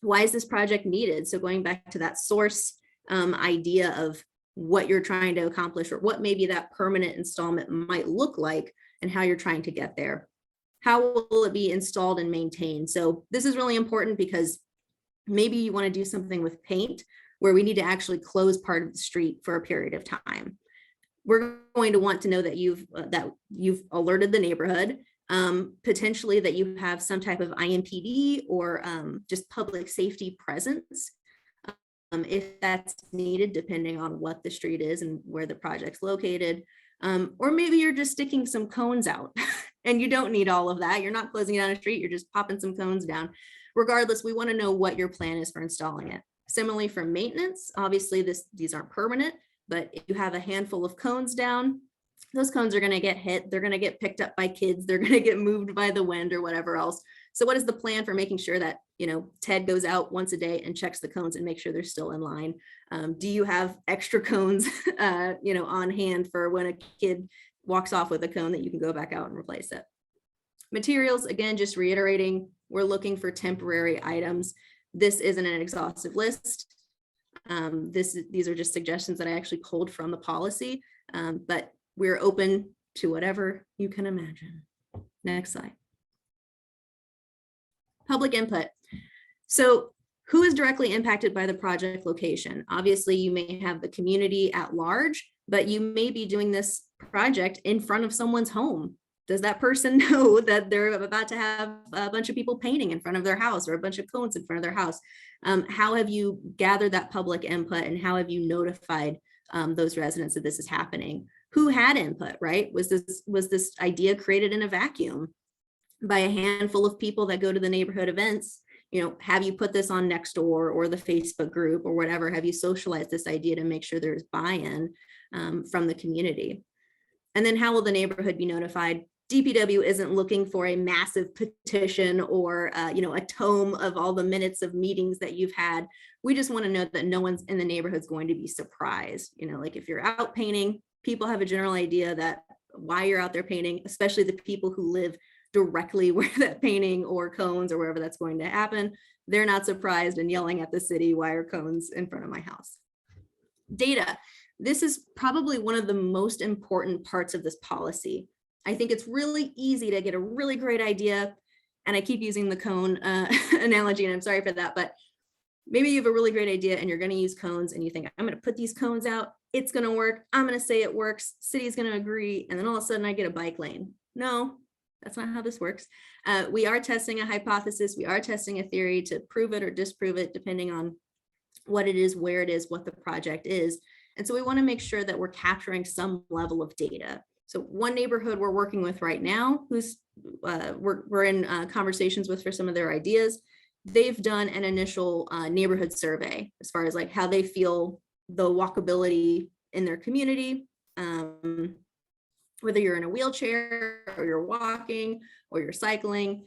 Why is this project needed? So going back to that source idea of what you're trying to accomplish, or what maybe that permanent installment might look like, and how you're trying to get there. How will it be installed and maintained? So this is really important because maybe you want to do something with paint where we need to actually close part of the street for a period of time. We're going to want to know that you've alerted the neighborhood, potentially that you have some type of IMPD or just public safety presence, if that's needed, depending on what the street is and where the project's located. Or maybe you're just sticking some cones out and you don't need all of that. You're not closing down a street, you're just popping some cones down. Regardless, we want to know what your plan is for installing it. Similarly for maintenance, obviously these aren't permanent, but if you have a handful of cones down, those cones are going to get hit, they're going to get picked up by kids, they're going to get moved by the wind or whatever else. So what is the plan for making sure that, Ted goes out once a day and checks the cones and makes sure they're still in line? Do you have extra cones, on hand for when a kid walks off with a cone that you can go back out and replace it? Materials, again, just reiterating, we're looking for temporary items. This isn't an exhaustive list. These are just suggestions that I actually pulled from the policy, but we're open to whatever you can imagine. Next slide. Public input. So who is directly impacted by the project location? Obviously, you may have the community at large, but you may be doing this project in front of someone's home. Does that person know that they're about to have a bunch of people painting in front of their house or a bunch of cones in front of their house? How have you gathered that public input, and how have you notified those residents that this is happening? Who had input, right? Was this idea created in a vacuum by a handful of people that go to the neighborhood events? Have you put this on Nextdoor or the Facebook group or whatever? Have you socialized this idea to make sure there's buy-in from the community? And then how will the neighborhood be notified? DPW isn't looking for a massive petition or a tome of all the minutes of meetings that you've had. We just want to know that no one's in the neighborhood is going to be surprised. Like if you're out painting, people have a general idea that why you're out there painting, especially the people who live directly where that painting or cones or wherever that's going to happen. They're not surprised and yelling at the city, why are cones in front of my house? Data. This is probably one of the most important parts of this policy. I think it's really easy to get a really great idea. And I keep using the cone analogy, and I'm sorry for that, but maybe you have a really great idea and you're going to use cones and you think, I'm going to put these cones out. It's going to work. I'm going to say it works. City's going to agree. And then all of a sudden I get a bike lane. No, that's not how this works. We are testing a hypothesis. We are testing a theory to prove it or disprove it, depending on what it is, where it is, what the project is. And so we want to make sure that we're capturing some level of data. So one neighborhood we're working with right now, who's we're in conversations with for some of their ideas, they've done an initial neighborhood survey as far as like how they feel the walkability in their community, whether you're in a wheelchair or you're walking or you're cycling,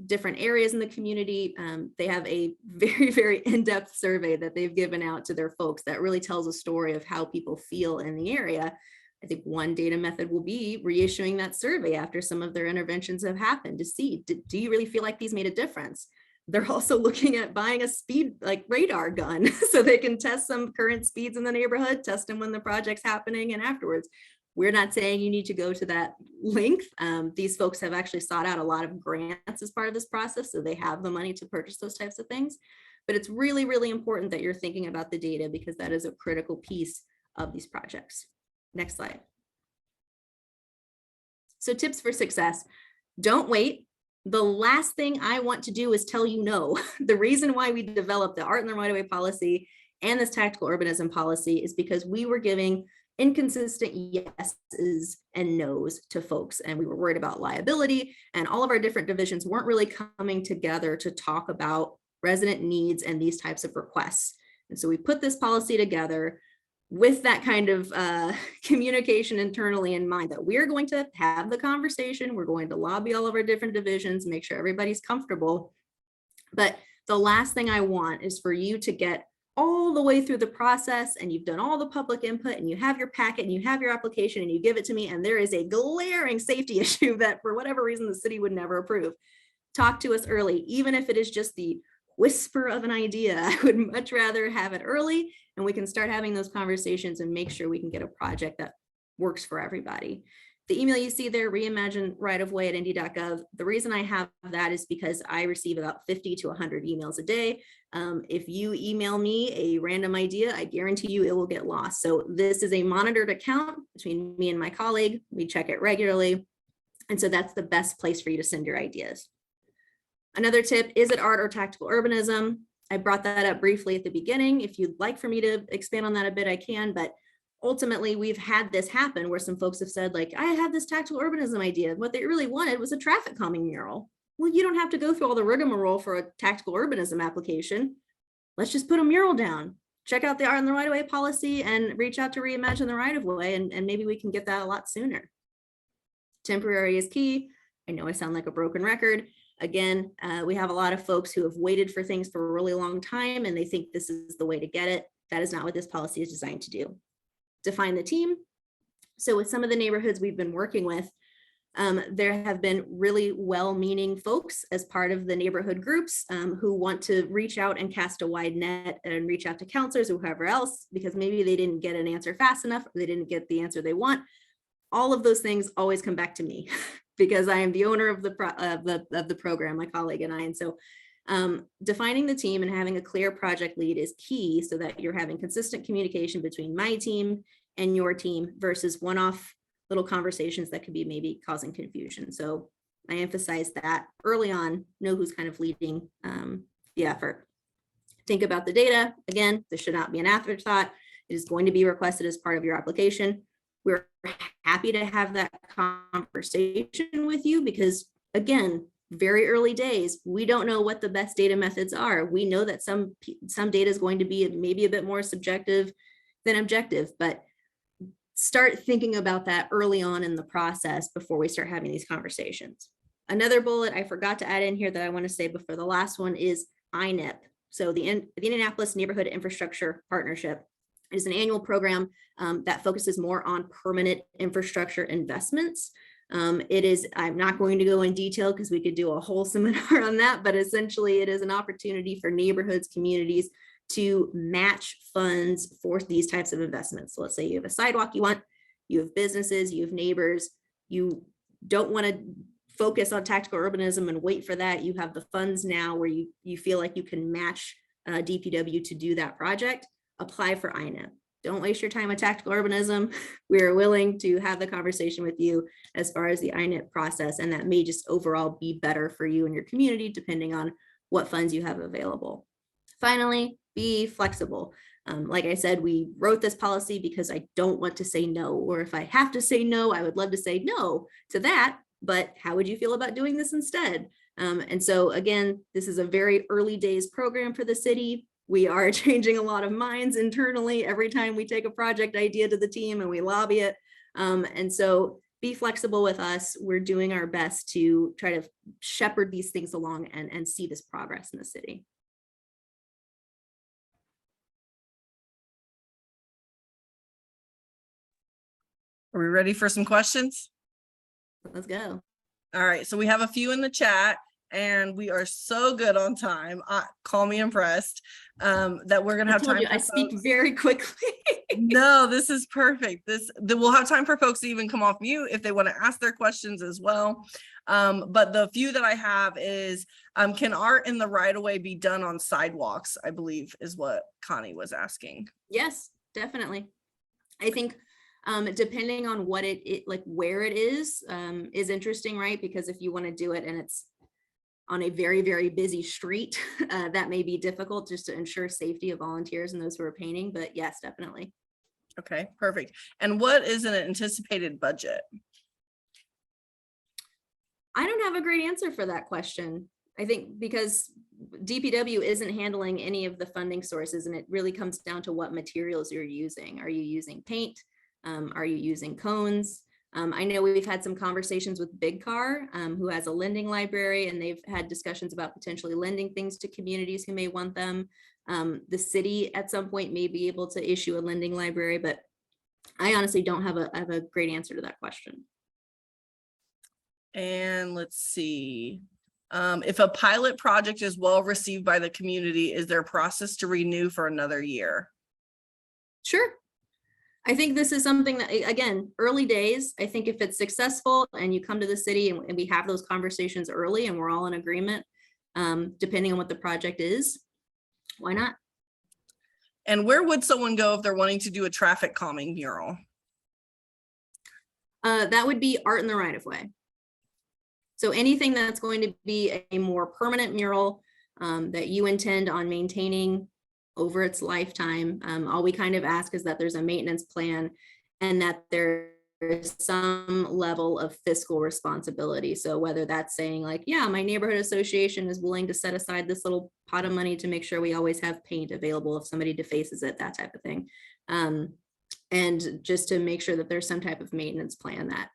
different areas in the community. They have a very, very in-depth survey that they've given out to their folks that really tells a story of how people feel in the area. I think one data method will be reissuing that survey after some of their interventions have happened to see, do you really feel like these made a difference? They're also looking at buying a speed like radar gun so they can test some current speeds in the neighborhood, test them when the project's happening and afterwards. We're not saying you need to go to that length. These folks have actually sought out a lot of grants as part of this process, so they have the money to purchase those types of things. But it's really, really important that you're thinking about the data, because that is a critical piece of these projects. Next slide. So tips for success. Don't wait. The last thing I want to do is tell you no. The reason why we developed the Art in the Right of Way policy and this tactical urbanism policy is because we were giving inconsistent yeses and nos to folks, and we were worried about liability, and all of our different divisions weren't really coming together to talk about resident needs and these types of requests. And so we put this policy together with that kind of communication internally in mind, that we're going to have the conversation, we're going to lobby all of our different divisions, make sure everybody's comfortable. But the last thing I want is for you to get all the way through the process and you've done all the public input and you have your packet and you have your application and you give it to me and there is a glaring safety issue that for whatever reason the city would never approve, talk to us early, even if it is just the whisper of an idea. I would much rather have it early and we can start having those conversations and make sure we can get a project that works for everybody. The email you see there, reimagine right of way at indy.gov. The reason I have that is because I receive about 50 to 100 emails a day. If you email me a random idea, I guarantee you it will get lost. So this is a monitored account between me and my colleague. We check it regularly. And so that's the best place for you to send your ideas. Another tip, is it art or tactical urbanism? I brought that up briefly at the beginning. If you'd like for me to expand on that a bit, I can, but ultimately we've had this happen where some folks have said like, I have this tactical urbanism idea. What they really wanted was a traffic calming mural. Well, you don't have to go through all the rigmarole for a tactical urbanism application. Let's just put a mural down, check out the art and the right of way policy and reach out to reimagine the right of way. And maybe we can get that a lot sooner. Temporary is key. I know I sound like a broken record. Again, we have a lot of folks who have waited for things for a really long time and they think this is the way to get it. That is not what this policy is designed to do. Define the team. So with some of the neighborhoods we've been working with, there have been really well-meaning folks as part of the neighborhood groups who want to reach out and cast a wide net and reach out to counselors or whoever else, because maybe they didn't get an answer fast enough, or they didn't get the answer they want. All of those things always come back to me because I am the owner of the program, my colleague and I. And so defining the team and having a clear project lead is key so that you're having consistent communication between my team and your team versus one-off little conversations that could be maybe causing confusion. So I emphasize that early on, know who's kind of leading the effort. Think about the data. Again, this should not be an afterthought. It is going to be requested as part of your application. We're happy to have that conversation with you because, again, very early days, we don't know what the best data methods are. We know that some data is going to be maybe a bit more subjective than objective, but start thinking about that early on in the process before we start having these conversations. Another bullet I forgot to add in here that I want to say before the last one is INIP. So the Indianapolis Neighborhood Infrastructure Partnership is an annual program that focuses more on permanent infrastructure investments. It is, I'm not going to go in detail because we could do a whole seminar on that, but essentially it is an opportunity for neighborhoods, communities to match funds for these types of investments. So let's say you have a sidewalk you want, you have businesses, you have neighbors, you don't want to focus on tactical urbanism and wait for that. You have the funds now where you feel like you can match DPW to do that project. Apply for INIP. Don't waste your time with tactical urbanism. We are willing to have the conversation with you as far as the INIP process, and that may just overall be better for you and your community depending on what funds you have available. Finally, be flexible. Like I said, we wrote this policy because I don't want to say no, or if I have to say no, I would love to say no to that, but how would you feel about doing this instead? And so again, this is a very early days program for the city. We are changing a lot of minds internally every time we take a project idea to the team and we lobby it. And so be flexible with us. We're doing our best to try to shepherd these things along and see this progress in the city. Are we ready for some questions? Let's go. All right, so we have a few in the chat and we are so good on time. Call me impressed that we're gonna have time. I speak very quickly. No, this is perfect. We'll have time for folks to even come off mute if they want to ask their questions as well. But the few that I have is, can art in the right of way be done on sidewalks? I believe is what Connie was asking. Yes, definitely. I think depending on what it like where it is interesting, right? Because if you want to do it and it's on a very, very busy street, that may be difficult just to ensure safety of volunteers and those who are painting, but yes, definitely. Okay, perfect. And what is an anticipated budget? I don't have a great answer for that question. I think because DPW isn't handling any of the funding sources, and it really comes down to what materials you're using. Are you using paint? Are you using cones? I know we've had some conversations with Big Car, who has a lending library, and they've had discussions about potentially lending things to communities who may want them. The city at some point may be able to issue a lending library, but I honestly don't have a great answer to that question. And let's see. If a pilot project is well received by the community, is there a process to renew for another year? Sure. I think this is something that, again, early days, I think if it's successful and you come to the city and we have those conversations early and we're all in agreement, depending on what the project is, why not? And where would someone go if they're wanting to do a traffic calming mural? That would be art in the right of way. So anything that's going to be a more permanent mural that you intend on maintaining over its lifetime. All we kind of ask is that there's a maintenance plan and that there is some level of fiscal responsibility. So whether that's saying like, yeah, my neighborhood association is willing to set aside this little pot of money to make sure we always have paint available if somebody defaces it, that type of thing. And just to make sure that there's some type of maintenance plan that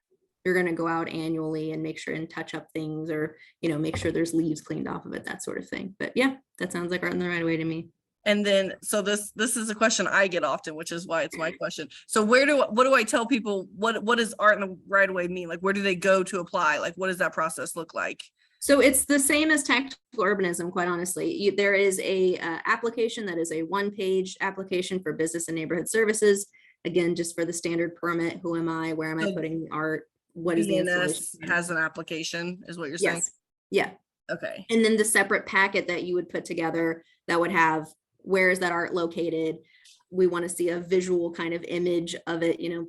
you're going to go out annually and make sure and touch up things, or, you know, make sure there's leaves cleaned off of it, that sort of thing. But yeah, that sounds like art in the right way to me. And then, so this is a question I get often, which is why it's my question. So what do I tell people? What does art in the right of way mean? Like, where do they go to apply? Like, what does that process look like? So it's the same as tactical urbanism, quite honestly. There is a application that is a one-page application for business and neighborhood services. Again, just for the standard permit, who am I, where am I So putting the art? What is the installation BNS plan? has an application, is what you're saying? Yes, yeah. Okay. And then the separate packet that you would put together that would have, where is that art located? We want to see a visual kind of image of it, you know.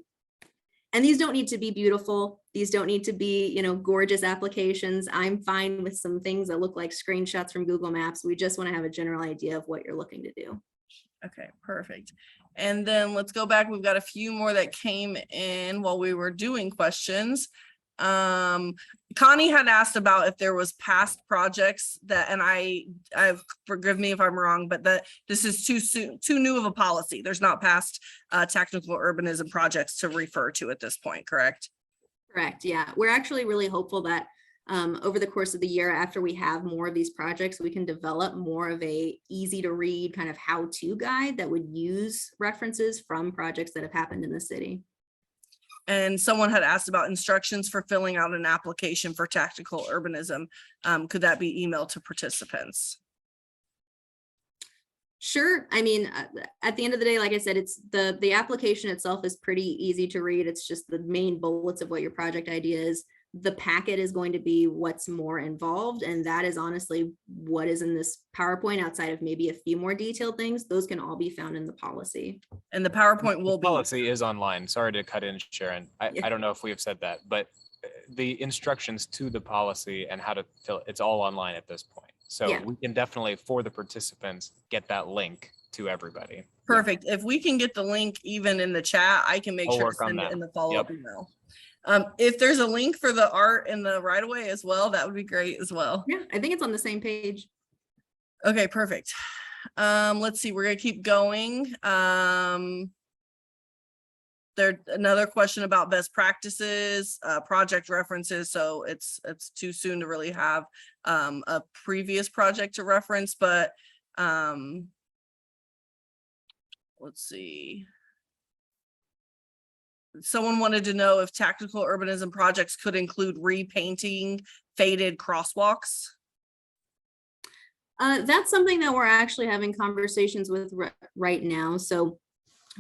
And these don't need to be beautiful. These don't need to be, you know, gorgeous applications. I'm fine with some things that look like screenshots from Google Maps. We just want to have a general idea of what you're looking to do. Okay, perfect. And then let's go back. We've got a few more that came in while we were doing questions. Connie had asked about if there was past projects that, and I've forgive me if I'm wrong, but that this is too new of a policy. There's not past technical urbanism projects to refer to at this point, correct? Correct. Yeah, we're actually really hopeful that over the course of the year, after we have more of these projects, we can develop more of a easy to read kind of how-to guide that would use references from projects that have happened in the city. And someone had asked about instructions for filling out an application for tactical urbanism. Could that be emailed to participants? Sure. I mean, at the end of the day, like I said, it's the application itself is pretty easy to read. It's just the main bullets of what your project idea is. The packet is going to be what's more involved. And that is honestly what is in this PowerPoint, outside of maybe a few more detailed things. Those can all be found in the policy. And the PowerPoint will be. Policy is online. Sorry to cut in, Sharon. Yeah. I don't know if we have said that, but the instructions to the policy and how to fill it's all online at this point. So Yeah. we can definitely, for the participants, get that link to everybody. Perfect. If we can get the link even in the chat, I can make I'll sure to work on send it that. in the follow-up email. If there's a link for the art in the right of way as well, that would be great as well. Yeah, I think it's on the same page. Okay, perfect. Let's see, we're gonna keep going. There's another question about best practices, project references. So it's too soon to really have a previous project to reference, but let's see. Someone wanted to know if tactical urbanism projects could include repainting faded crosswalks. That's something that we're actually having conversations with right now. So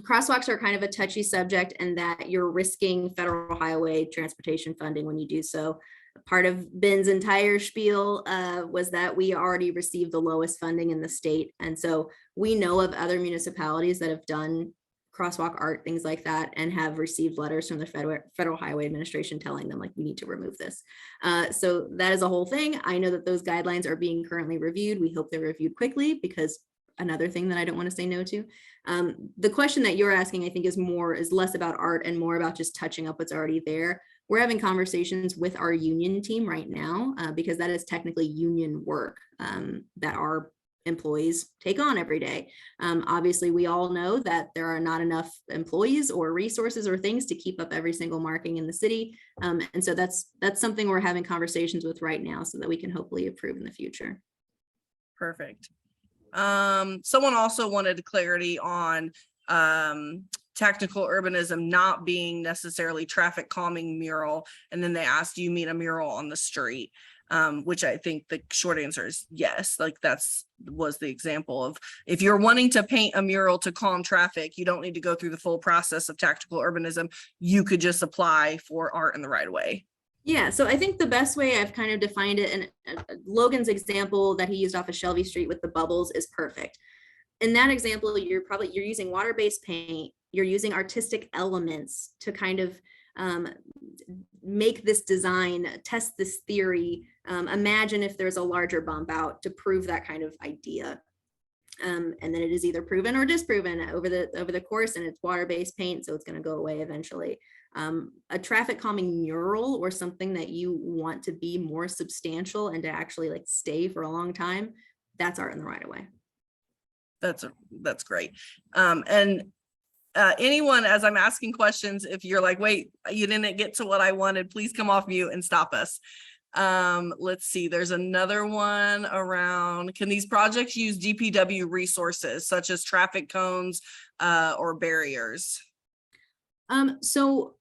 crosswalks are kind of a touchy subject, and that you're risking federal highway transportation funding when you do so. Part of Ben's entire spiel was that we already received the lowest funding in the state. And so we know of other municipalities that have done crosswalk art, things like that, and have received letters from the Federal Highway Administration telling them like, we need to remove this. So that is a whole thing. I know that those guidelines are being currently reviewed. We hope they're reviewed quickly, because another thing that I don't want to say no to. The question that you're asking, I think, is less about art and more about just touching up what's already there. We're having conversations with our union team right now, because that is technically union work that our employees take on every day. Obviously, we all know that there are not enough employees or resources or things to keep up every single marking in the city. And so that's something we're having conversations with right now so that we can hopefully improve in the future. Perfect. Someone also wanted clarity on technical urbanism not being necessarily traffic calming mural. And then they asked, do you mean a mural on the street? Which I think the short answer is yes. Like was the example of, if you're wanting to paint a mural to calm traffic, you don't need to go through the full process of tactical urbanism. You could just apply for art in the right of way. Yeah, so I think the best way I've kind of defined it, and Logan's example that he used off of Shelby Street with the bubbles is perfect. In that example, you're using water-based paint, you're using artistic elements to kind of make this design, test this theory. Imagine if there's a larger bump out to prove that kind of idea. And then it is either proven or disproven over the course, and it's water-based paint, so it's going to go away eventually. A traffic calming mural or something that you want to be more substantial and to actually like stay for a long time, that's art in the right of way. That's great. Anyone, as I'm asking questions, if you're like, wait, you didn't get to what I wanted, please come off mute and stop us. Let's see, there's another one around, can these projects use DPW resources such as traffic cones or barriers? So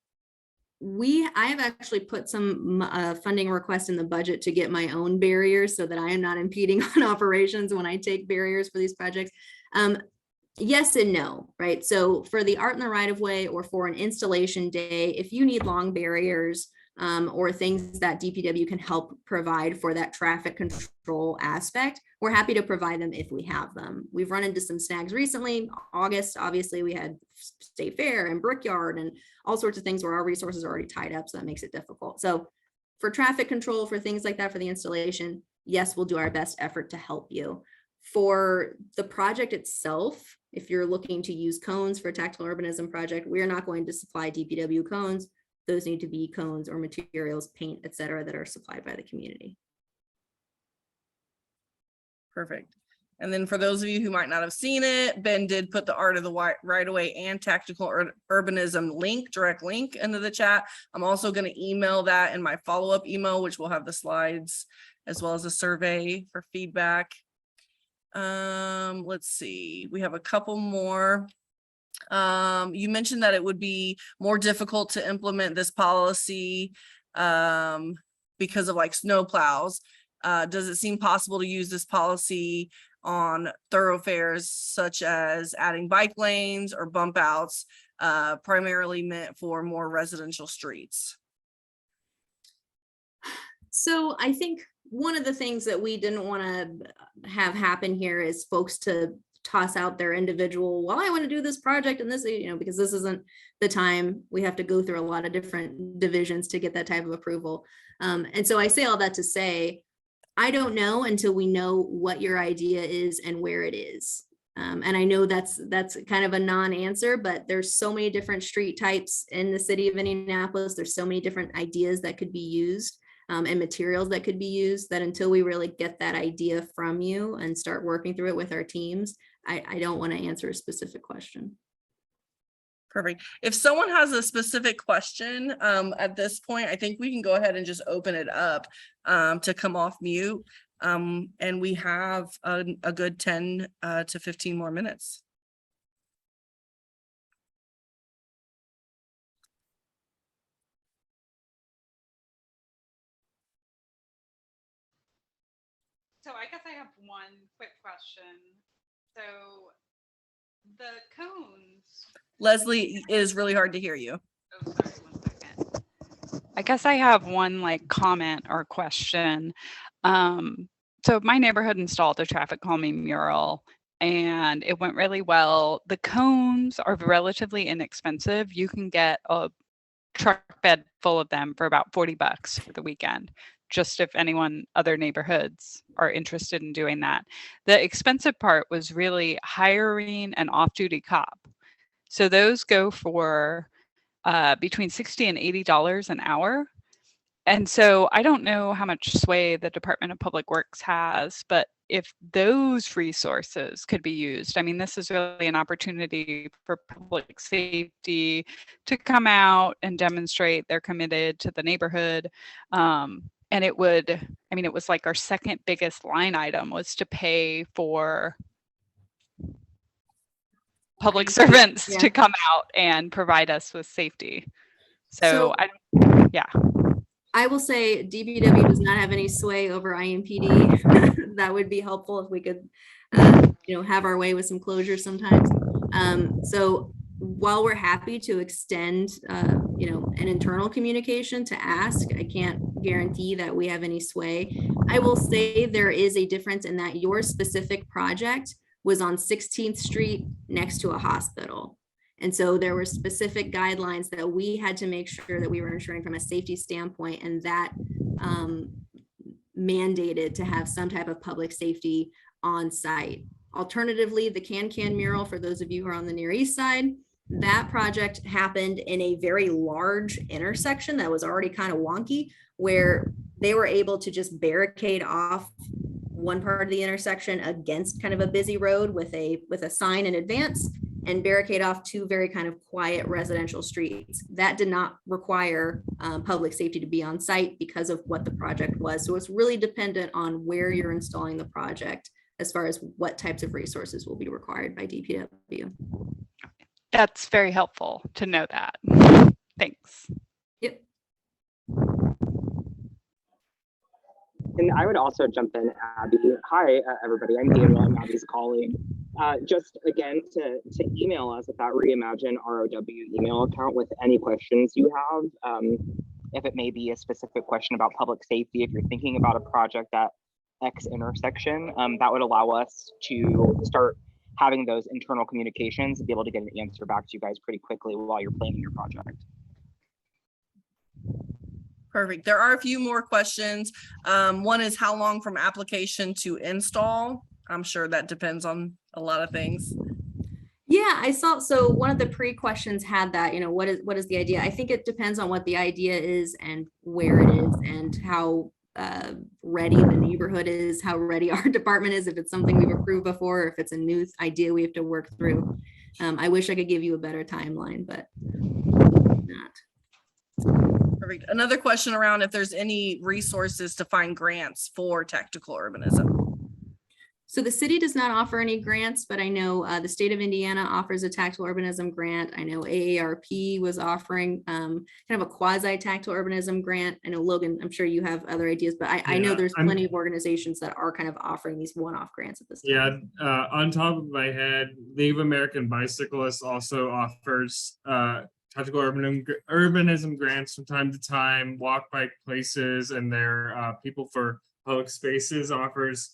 I have actually put some funding requests in the budget to get my own barriers so that I am not impeding on operations when I take barriers for these projects. Yes and no, right? So for the art in the right of way or for an installation day, if you need long barriers or things that DPW can help provide for that traffic control aspect, we're happy to provide them if we have them. We've run into some snags recently. August, obviously, we had State Fair and Brickyard and all sorts of things where our resources are already tied up, so that makes it difficult. So for traffic control, for things like that, for the installation, yes, we'll do our best effort to help you. For the project itself, if you're looking to use cones for a tactical urbanism project, we're not going to supply DPW cones. Those need to be cones or materials, paint, et cetera, that are supplied by the community. Perfect. And then for those of you who might not have seen it, Ben did put the art of the right of way and tactical urbanism direct link into the chat. I'm also going to email that in my follow-up email, which will have the slides as well as a survey for feedback. Let's see, we have a couple more. You mentioned that it would be more difficult to implement this policy because of like snow plows. Does it seem possible to use this policy on thoroughfares such as adding bike lanes or bump outs, primarily meant for more residential streets? So I think one of the things that we didn't want to have happen here is folks to toss out their individual, well, I want to do this project and this, because this isn't the time. We have to go through a lot of different divisions to get that type of approval. And so I say all that to say, I don't know until we know what your idea is and where it is. And I know that's kind of a non-answer, but there's so many different street types in the city of Indianapolis. There's so many different ideas that could be used and materials that could be used that until we really get that idea from you and start working through it with our teams, I don't want to answer a specific question. Perfect. If someone has a specific question at this point, I think we can go ahead and just open it up to come off mute. And we have a good 10 to 15 more minutes. So I guess I have one quick question. So the cones. Leslie, it is really hard to hear you. Oh, sorry, 1 second. I guess I have one comment or question. So my neighborhood installed a traffic calming mural and it went really well. The cones are relatively inexpensive. You can get a truck bed full of them for about $40 for the weekend. Just if other neighborhoods are interested in doing that. The expensive part was really hiring an off-duty cop. So those go for between $60 and $80 an hour. And so I don't know how much sway the Department of Public Works has, but if those resources could be used, I mean, this is really an opportunity for public safety to come out and demonstrate they're committed to the neighborhood. And it would, I mean, it was like our second biggest line item was to pay for public servants Yeah. to come out and provide us with safety. So yeah. I will say DPW does not have any sway over IMPD. That would be helpful if we could, have our way with some closure sometimes. So while we're happy to extend, an internal communication to ask, I can't guarantee that we have any sway. I will say there is a difference in that your specific project was on 16th Street next to a hospital. And so there were specific guidelines that we had to make sure that we were ensuring from a safety standpoint, and that mandated to have some type of public safety on site. Alternatively, the Can mural, for those of you who are on the Near East Side, that project happened in a very large intersection that was already kind of wonky, where they were able to just barricade off one part of the intersection against kind of a busy road with a sign in advance, and barricade off two very kind of quiet residential streets. That did not require public safety to be on site because of what the project was. So it's really dependent on where you're installing the project as far as what types of resources will be required by DPW. That's very helpful to know that. Thanks. Yep. And I would also jump in, Abby. Hi, everybody. I'm Daniel. I'm Abby's colleague. Just again to email us at that Reimagine ROW email account with any questions you have. If it may be a specific question about public safety, if you're thinking about a project at X intersection, that would allow us to start having those internal communications and be able to get an answer back to you guys pretty quickly while you're planning your project. Perfect. There are a few more questions. One is how long from application to install? I'm sure that depends on a lot of things. Yeah, I saw. So one of the pre-questions had that, what is the idea? I think it depends on what the idea is and where it is and how ready the neighborhood is, how ready our department is, if it's something we've approved before, or if it's a new idea we have to work through. I wish I could give you a better timeline, but not. Perfect. Another question around if there's any resources to find grants for tactical urbanism. So the city does not offer any grants, but I know the state of Indiana offers a tactical urbanism grant. I know AARP was offering kind of a quasi tactical urbanism grant. I know Logan, I'm sure you have other ideas, but I know there's plenty of organizations that are kind of offering these one-off grants at this time. Yeah, on top of my head, League of American Bicyclists also offers tactical urbanism grants from time to time. Walk Bike Places and their People for Public Spaces offers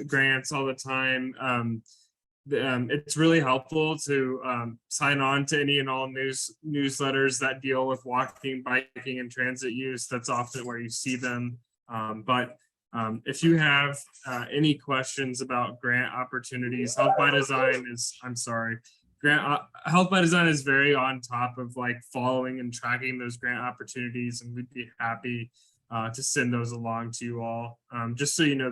grants all the time. It's really helpful to sign on to any and all newsletters that deal with walking, biking, and transit use. That's often where you see them. But if you have any questions about grant opportunities, Health by Design is, Health by Design is very on top of like following and tracking those grant opportunities, and we'd be happy to send those along to you all. Just so you know,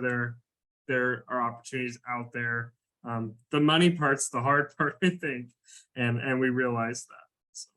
there are opportunities out there. The money part's the hard part, I think, and we realize that. So.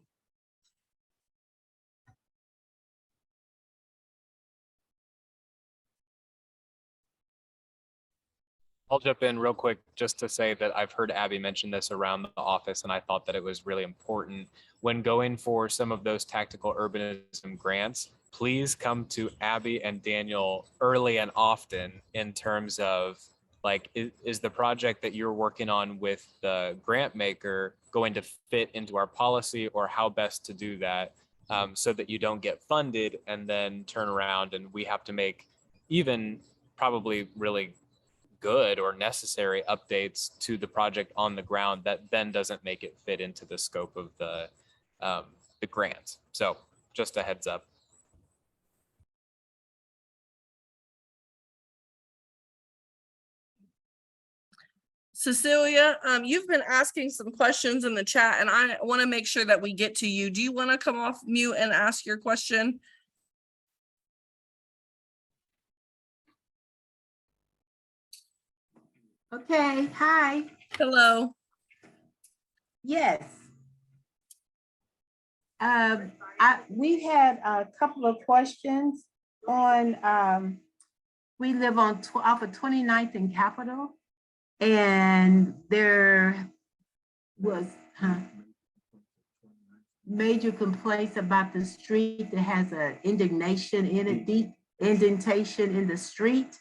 I'll jump in real quick just to say that I've heard Abby mention this around the office, and I thought that it was really important when going for some of those tactical urbanism grants. Please come to Abby and Daniel early and often in terms of like, is the project that you're working on with the grant maker going to fit into our policy, or how best to do that so that you don't get funded and then turn around and we have to make even probably really good or necessary updates to the project on the ground that then doesn't make it fit into the scope of the grant. So just a heads up. Cecilia, you've been asking some questions in the chat, and I want to make sure that we get to you. Do you want to come off mute and ask your question? Okay, hi. Hello. Yes. We had a couple of questions on, we live on off of 29th and Capitol. And there was major complaints about the street that has an indignation in it, deep indentation in the street.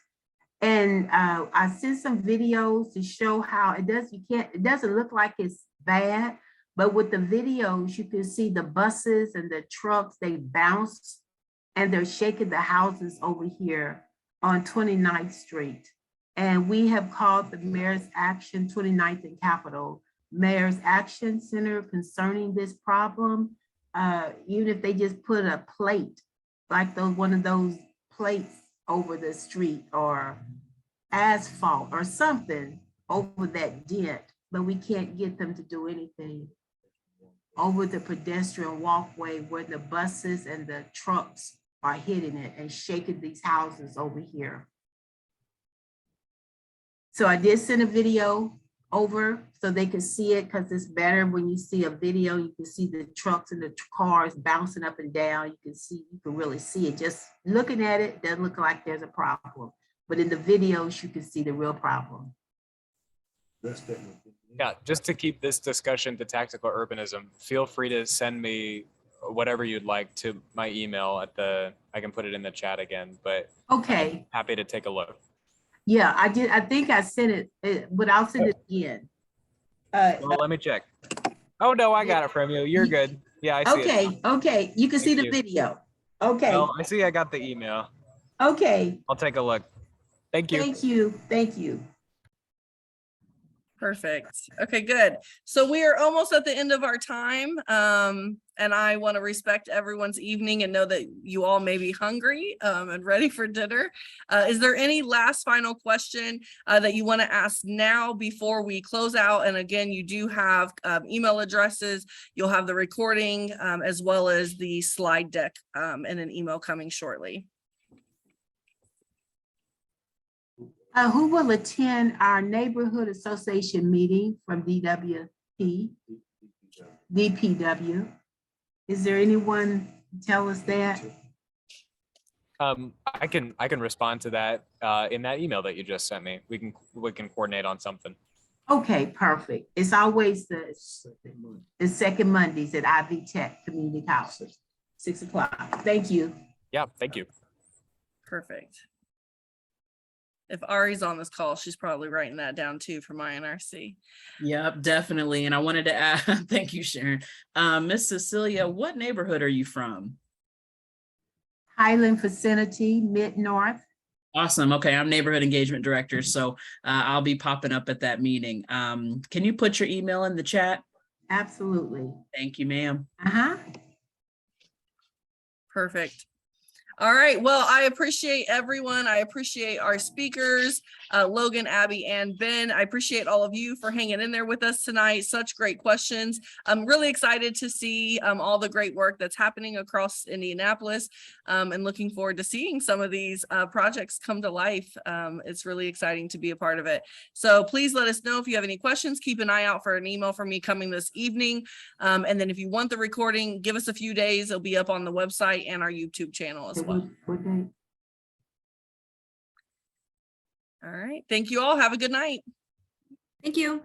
And I sent some videos to show how it doesn't look like it's bad, but with the videos, you can see the buses and the trucks, they bounce and they're shaking the houses over here on 29th Street. And we have called the Mayor's Action 29th and Capitol Mayor's Action Center concerning this problem. Even if they just put a plate, like one of those plates over the street or asphalt or something over that dent, but we can't get them to do anything over the pedestrian walkway where the buses and the trucks are hitting it and shaking these houses over here. So I did send a video over so they could see it, because it's better when you see a video, you can see the trucks and the cars bouncing up and down. You can really see it. Just looking at it, doesn't look like there's a problem. But in the videos, you can see the real problem. Yeah, just to keep this discussion to tactical urbanism, feel free to send me whatever you'd like to my email I can put it in the chat again, but okay. I'm happy to take a look. Yeah, I did. I think I sent it, but I'll send it again. Well, let me check. Oh, no, I got it from you. You're good. Yeah, I see it. Okay. You can see the video. Okay. No, I see I got the email. Okay. I'll take a look. Thank you. Thank you. Perfect. Okay, good. So we are almost at the end of our time. And I want to respect everyone's evening and know that you all may be hungry and ready for dinner. Is there any last final question that you want to ask now before we close out? And again, you do have email addresses. You'll have the recording as well as the slide deck and an email coming shortly. Who will attend our neighborhood association meeting from DPW? Is there anyone tell us that? I can respond to that in that email that you just sent me. We can coordinate on something. Okay, perfect. It's always the second Mondays at Ivy Tech Community College, 6 o'clock. Thank you. Yeah, thank you. Perfect. If Ari's on this call, she's probably writing that down too for my NRC. Yep, definitely. And I wanted to add, thank you, Sharon. Miss Cecilia, what neighborhood are you from? Highland vicinity, Mid-North. Awesome. Okay, I'm neighborhood engagement director, so I'll be popping up at that meeting. Can you put your email in the chat? Absolutely. Thank you, ma'am. Perfect. All right. Well, I appreciate everyone. I appreciate our speakers, Logan, Abby, and Ben. I appreciate all of you for hanging in there with us tonight. Such great questions. I'm really excited to see all the great work that's happening across Indianapolis and looking forward to seeing some of these projects come to life. It's really exciting to be a part of it. So please let us know if you have any questions. Keep an eye out for an email from me coming this evening. And then if you want the recording, give us a few days. It'll be up on the website and our YouTube channel as well. What day? All right. Thank you all. Have a good night. Thank you.